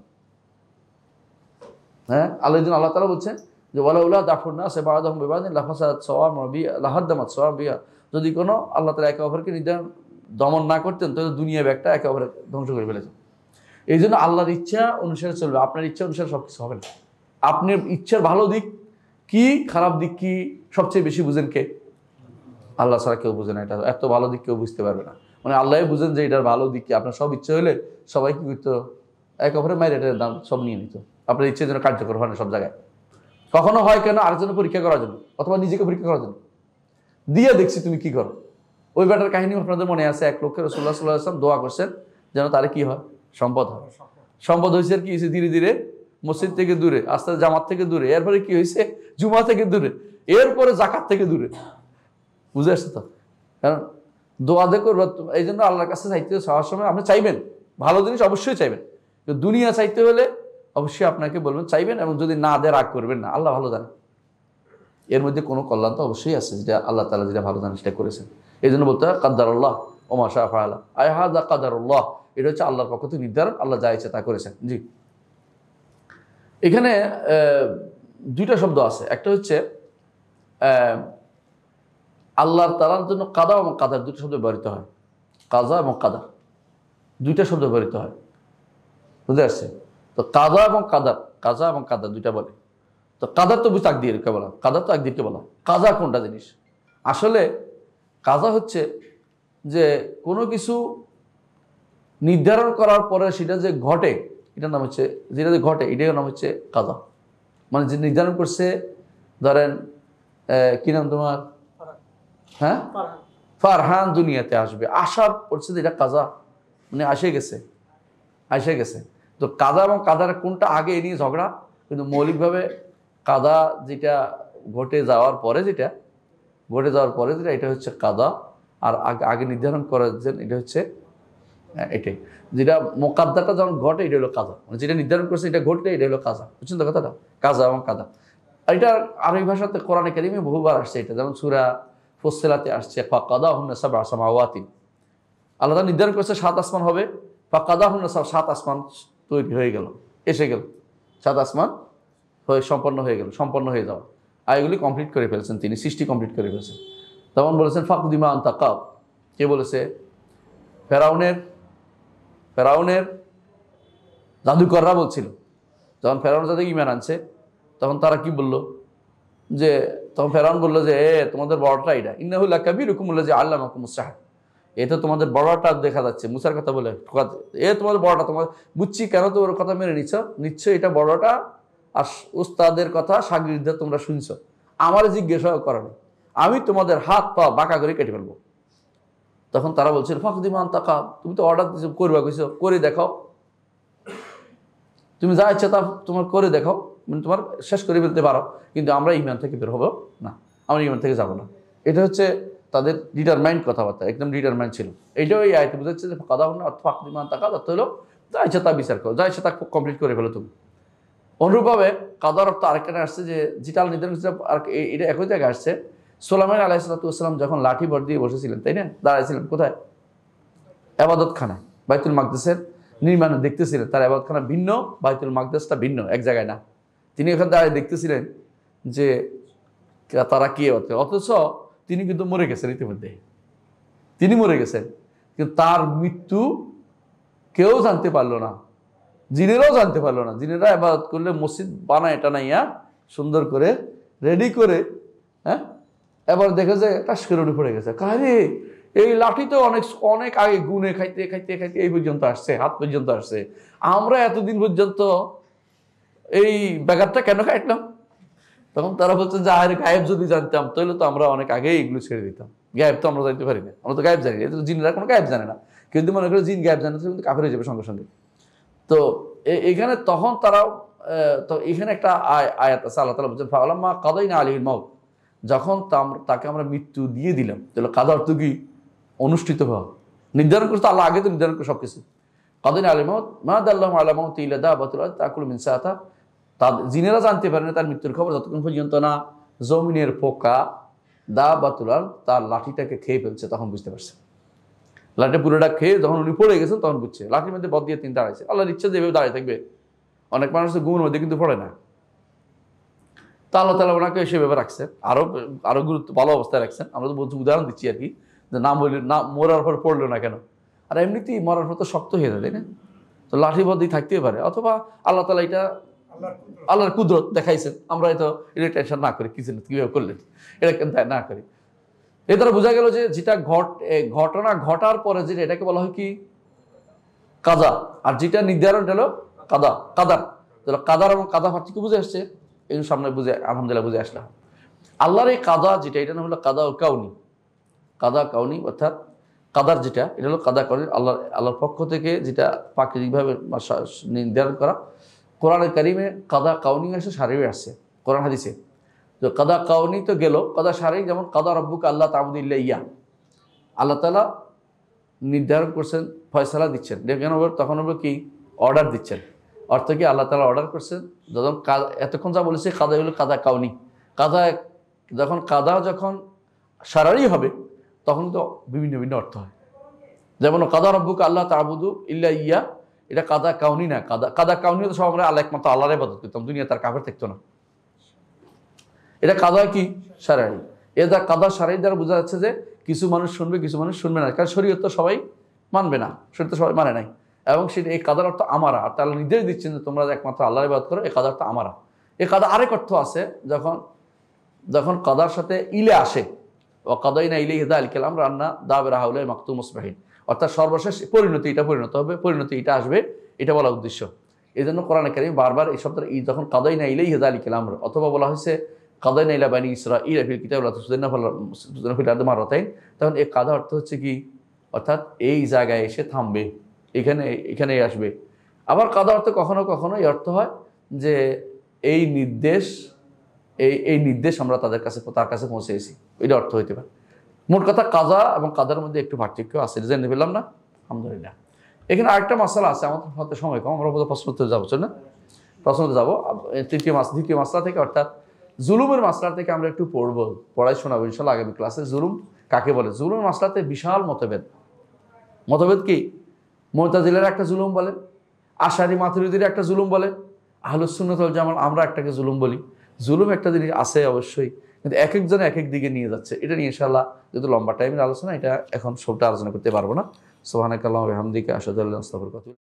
হ্যাঁ, আল্লাহ তাআলা বলছেন যে ওয়ালাউলা দাফুরনা সে বাদাহুম বিবাদিন লাফাসাদাত সাওয়াবিয়া লাহাদ্দামাত সাওয়াবিয়া, যদি কোনো আল্লাহ তাআলা একে অপরকে দমন না করতেন তাহলে দুনিয়া ব্যাগটা একে অপরে ধ্বংস করে ফেলেছে। এই জন্য আল্লাহর ইচ্ছা অনুসারে চলবে, আপনার ইচ্ছা অনুসারে সবকিছু হবে না। আপনার ইচ্ছার ভালো দিক কি, খারাপ দিক কি, সবচেয়ে বেশি বুঝেন কে? আল্লাহ ছাড়া কেউ বুঝে না। এটা এত ভালো দিক কেউ বুঝতে পারবে না, মানে আল্লাহ বুঝেন যে এটার ভালো দিক কি। আপনার সব ইচ্ছা হলে সবাই কি করতো? একে অপরে মাইরে এটার দাম সব নিয়ে নিত। আপনার ইচ্ছের জন্য কার্যকর হয় না সব জায়গায়। কখনো হয় কেন? আরেকজনের পরীক্ষা করার জন্য, অথবা নিজেকে পরীক্ষা করার জন্য। দিয়ে দেখছি তুমি কি করো। ওই ব্যাটার কাহিনী আপনাদের মনে আছে, এক লোককে রাসূলুল্লাহ সাল্লাল্লাহু আলাইহি ওয়াসাল্লাম দোয়া করছেন যেন তারে কি হয়? সম্পদ হয়। সম্পদ হয়েছে আর কি হয়েছে? ধীরে ধীরে মসজিদ থেকে দূরে, আস্তে আস্তে জামাত থেকে দূরে, এরপরে কি হয়েছে? জুমা থেকে দূরে, এরপরে জাকাত থেকে দূরে। বুঝে আসছে তো? কারণ দোয়া দেখো, এই জন্য আল্লাহর কাছে চাইতে যাওয়ার সময় আপনি চাইবেন ভালো জিনিস, অবশ্যই চাইবেন। কিন্তু দুনিয়া চাইতে হলে অবশ্যই আপনাকে বলবেন চাইবেন, এবং যদি না দেয় রাগ করবেন না, আল্লাহ ভালো জানেন। এর মধ্যে কোনো কল্যাণ তো অবশ্যই আছে, যেটা আল্লাহ তাআলা যেটা ভালো জানেন সেটা করেছেন। এই জন্য বলতে হয় কাদ্দারুল্লাহ ওয়া মা শাআ ফাআলা, আয় হাযা কাদারুল্লাহ, এটা হচ্ছে আল্লাহর পক্ষ থেকে নির্ধারণ, আল্লাহ যা ইচ্ছা তা করেছেন। জি, এখানে দুইটা শব্দ আছে, একটা হচ্ছে আল্লাহর তাআলার জন্য কাদা এবং কাদার, দুটো শব্দ ব্যবহৃত হয়। কাজা এবং কাদার দুইটা শব্দ ব্যবহৃত হয়, বুঝতে আসছে তো? কাজা এবং কাদার, কাজা এবং কাদার দুইটা বলে। তো কাদার তো বুঝতে আকদিরকে বলা, কাদার তো আকদিরকে বলা। কাজা কোনটা জিনিস? আসলে কাজা হচ্ছে যে কোনো কিছু নির্ধারণ করার পরে সেটা যে ঘটে, এটার নাম হচ্ছে, যেটা যে ঘটে এটার নাম হচ্ছে কাজা। মানে যে নির্ধারণ করছে, ধরেন কি নাম তোমার? হ্যাঁ, ফারহান দুনিয়াতে আসবে, আসার পড়ছে এটা কাজা, মানে আসে গেছে। তো কাদা এবং কাদার কোনটা আগে, এ নিয়ে ঝগড়া, কিন্তু মৌলিকভাবে কাদা যেটা ঘটে যাওয়ার পরে যেটা এটা হচ্ছে কাদা। আর আগে নির্ধারণ করার জন্য এটা হচ্ছে এটাই, যেটা মোকাদ্দাটা যখন ঘটে এটা হলো কাদা, মানে যেটা নির্ধারণ করছে এটা ঘটলে এটা হলো কাজা। বুঝছেন তো কথাটা? কাজা এবং কাদা। আর এটা আরবি ভাষাতে কোরআনে কারিমে বহুবার আসছে এটা, যেমন সূরা ফুসসিলাতে আসছে ফাকাদাহুন্না সাবআ সামাওয়াতিন, আল্লাহ তাআলা নির্ধারণ করছে 7 আসমান হবে। ফাকাদাহুন্না, 7 আসমান তৈরি হয়ে গেল, এসে গেল, 7 আসমান সম্পন্ন হয়ে যাওয়া, আর এগুলি কমপ্লিট করে ফেলছেন তিনি, সৃষ্টি কমপ্লিট করে ফেলছেন। তখন বলেছেন ফাকদি মা আনতা কাব। কে বলেছে? ফেরাউনের জাদুকররা বলছিল। যখন ফেরাউন যাদের ঈমান আনছে তখন তারা কি বলল? যে তখন ফেরাউন বললো যে তোমাদের বড়টা এটা, ইন্নাহু লাকাবীরুকুম আল্লাযী আল্লামাকুমুস সিহর, এটা তোমাদের বড়টা দেখা যাচ্ছে। মুসার কথা বলে তোমাদের বড়টা, তোমার বুঝছি কেন তো ওর কথা মেনে নিচ্ছ, এটা বড়টা। আর উস্তাদের কথা শাগির্দদের তোমরা শুনছো, আমার জিজ্ঞাসা করেনি, আমি তোমাদের হাত পা বাঁকা করে কেটে ফেলবো। তখন তারা বলছিল ফাকদি মা আনতা কাব, তুমি তো অর্ডার দিছো, করবা কইছো, করে দেখাও, তুমি যা ইচ্ছা তা তোমার করে দেখাও, মানে তোমার শেষ করে ফেলতে পারো, কিন্তু আমরা ইমান থেকে বের হবো না, আমরা ইমান থেকে যাবো না। এটা হচ্ছে তাদের ডিটারমাইন্ড কথাবার্তা, একদম ডিটারমাইন্ড ছিল। এইটাও এই আয়াতে বুঝাচ্ছে যে কাদা হন ফাকদি মা আনতা কাব, অর্থ হলো যা ইচ্ছা তা বিচার করো, যা ইচ্ছা তা কমপ্লিট করে ফেলো তুমি। অনুরূপভাবে কাদার অর্থ আরেকটা আসছে যে যেটা নির্ধারণ করছে, আর এটা একই জায়গায় আসছে। সুলাইমান আলাইহিস সালাম যখন লাঠি ভর দিয়ে বসেছিলেন, তাই না, দাঁড়াইছিলেন কোথায়? ইবাদতখানায়, বাইতুল মাকদেসের নির্মাণ দেখতেছিলেন। তার ইবাদতখানা ভিন্ন, বাইতুল মাকদেসটা ভিন্ন, এক জায়গায় না। তিনি ওখানে দাঁড়িয়ে দেখতেছিলেন যে তারা কি ইবাদত করে। অথচ তিনি কিন্তু মরে গেছেন ইতিমধ্যে, তিনি মরে গেছেন, কিন্তু তার মৃত্যু কেউ জানতে পারলো না, জিনেরাও জানতে পারলো না। জিনেরা ইবাদত করলে মসজিদ বানায় টানাইয়া সুন্দর করে রেডি করে, হ্যাঁ, এবার দেখে যে টাস করে উঠে পড়ে গেছে। কারে এই লাঠি তো অনেক অনেক আগে গুনে খাইতে খাইতে খাইতে এই পর্যন্ত আসছে, হাত পর্যন্ত আসছে। আমরা এতদিন পর্যন্ত এই ব্যাঘাতটা কেন খাইলাম? তখন তারা বলছে যে আরে গায়েব যদি জানতাম তাহলে তো আমরা অনেক আগেই এগুলো ছেড়ে দিতাম। গায়েব তো আমরা জানতে পারি না, আমরা তো গায়েব জানি না। জিনরা কোনো গায়েব জানে না, কিন্তু মনে করে জিন গায়েব জানে কিন্তু কাফের হয়ে যাবে সঙ্গে সঙ্গে। তো এখানে তখন তারা, তো এখানে একটা আয়াত আছে, আল্লাহ তাআলা বলছেন ফালাম্মা কাদাইনা আলাইহিল মাউত, যখন তাকে আমরা মৃত্যু দিয়ে দিলাম। তাহলে কাদা অর্থ কি? অনুষ্ঠিত হওয়া, নির্ধারণ করতে আল্লাহ আগে তো নির্ধারণ করে সবকিছু। কাদাইনা আলাইহিল মাউত মা দাল্লাহু আলা মাউতি ইল্লা দাবাতুল আরদ তাকুলু মিন সাআতা, জিনেরা জানতে পারে না তার মৃত্যুর খবর যতক্ষণ পর্যন্ত না জমিনের পোকা দাবাতুল আরদ তার লাঠিটাকে খেয়ে ফেলছে, তখন বুঝতে পারছে। লাঠিটা পুরোটা খেয়ে যখন উনি পড়ে গেছেন তখন বুঝছে। লাঠির মধ্যে বদ দিয়ে তিনি দাঁড়াইছে, আল্লাহর ইচ্ছা যে এভাবে দাঁড়িয়ে থাকবে। অনেক মানুষ তো ঘুমের মধ্যে কিন্তু পড়ে না, তা আল্লাহ তাআলা ওনাকে সেভাবে রাখছেন, আরো গুরুত্ব ভালো অবস্থায় রাখছেন। আমরা তো বলছি, উদাহরণ দিচ্ছি আর কি, যে না বললে না, মরার পর পড়লো না কেন? আর এমনিতেই মরার পর তো শক্ত হয়ে যায়, তাই না? তো লাঠি বদ দিয়ে থাকতেই পারে, অথবা আল্লাহ তাআলা এটা আল্লাহর কুদরত দেখাইছেন। আমরা হয়তো এটা টেনশন না করি কিছু কিভাবে করলেন, এটা কেন না করি। এ দ্বারা বোঝা গেল যে যেটা ঘটনা ঘটার পরে যেটা, এটাকে বলা হয় কি? কাদা। আর যেটা নির্ধারণ হলো কাদা, কাদার। কাদার এবং কাদা পার্থক্য বুঝে আসছে, এই সামনে বুঝে আলহামদুলিল্লাহ বুঝে আসলাম। আল্লাহর এই কাদা যেটা, এটা নাম হলো কাদা ও কাউনি। কাদা কাউনি অর্থাৎ কাদার যেটা, এটা হলো কাদা কাউনি, আল্লাহর পক্ষ থেকে যেটা প্রাকৃতিকভাবে নির্ধারণ করা। কোরআনে কারিমে কাদা কাউনি আসে, শারীরিক আসছে কোরআন হাদিসে। তো কাদা কাউনি তো গেল, কাদা শারীরিক যেমন কাদা রব্বুকা আল্লাহ তা'বুদু ইল্লা ইয়্যা, আল্লাহ তাআলা নির্ধারণ করছেন, ফয়সালা দিচ্ছেন, কেন তখন হবে কি? অর্ডার দিচ্ছেন। অর্থ কি? আল্লাহ তাআলা অর্ডার করছেন। যখন এতক্ষণ যা বলেছে কাদা হলো কাদা কাউনি, কাদা যখন শারীরিক হবে তখন তো বিভিন্ন বিভিন্ন অর্থ হয়। যেমন কাদা রব্বুকা আল্লাহ তা'বুদু ইল্লা ইয়্যা, এটা কাদা কাউনি না। কাদা কাউনি তো সব আমরা আল্লাহ একমাত্র আল্লাহর ইবাদত করতাম, দুনিয়া তার কাফের থাকতো না। এটা কাদা কি? শারীরিক। এটা কাদা শারীরিক দ্বারা বোঝা যাচ্ছে যে কিছু মানুষ শুনবে, কিছু মানুষ শুনবে না, কারণ শরীয়ত তো সবাই মানবে না, শরীয়ত তো সবাই মানে নাই। এবং সেটা এই কাদার অর্থ আমারা, আর তাহলে নির্দেশ দিচ্ছেন যে তোমরা একমাত্র আল্লাহর ইবাদত করো, এই কাদার অর্থ আমারা। এই কাদা আরেক অর্থ আছে, যখন কাদার সাথে ইলে আসে, ও কাদাইনা ইলাইহি যালিকাল আমর আন্না দাবিরা হাউলাই মাকতুম মুসবাহিন, অর্থাৎ সর্বশেষ পরিণতি এটা পরিণত হবে, পরিণতি এটা আসবে, এটা বলা উদ্দেশ্য। এই জন্য কোরআনে কারীম বারবার এই শব্দটা, যখন কাদাইনা ইলাইহি যালিকাল আমর, অথবা বলা হয়েছে কাদাইনা ইলা বানি ইসরাঈল ফিল কিতাব লা তুসদিনা ফিল আরদি মাররাতাইন, তখন এই কাদা অর্থ হচ্ছে কি? অর্থাৎ এই জায়গায় এসে থামবে, এখানে আসবে। আবার কাদা অর্থ কখনো কখনো এই অর্থ হয় যে এই নির্দেশ আমরা তার কাছে পৌঁছেছি, এটা অর্থ হইতে পারে। মোট কথা কাজা এবং কাদার মধ্যে একটু পার্থক্য আছে, জেনে ফেললাম না, আলহামদুলিল্লাহ। এখানে আরেকটা মাসলা আছে, আমাদের হাতে সময় কম, আমরা প্রশ্নোত্তরে যাবো, চল না? প্রশ্নোত্তরে যাবো দ্বিতীয় মাসলা থেকে, অর্থাৎ জুলুমের মাসলা থেকে আমরা একটু পড়াই শোনাবো ইনশাল্লাহ আগামী ক্লাসে। জুলুম কাকে বলে? জুলুমের মাসলাতে বিশাল মতভেদ কি? মুতাজিলার একটা জুলুম বলে, আশারি মাতুরিদির একটা জুলুম বলে, আহলুস সুন্নাত ওয়াল জামাত আমরা একটাকে জুলুম বলি। জুলুম একটা জিনিস আছে অবশ্যই, কিন্তু এক একজন এক এক দিকে নিয়ে যাচ্ছে। এটা নিয়ে ইনশাআল্লাহ যেহেতু লম্বা টাইমের আলোচনা, এটা এখন সবটা আলোচনা করতে পারবো না। সুবহানাকাল্লাহু ওয়া বিহামদিকা আশহাদু আল্লা ইলাহা ইল্লা আনতা আস্তাগফিরুকা।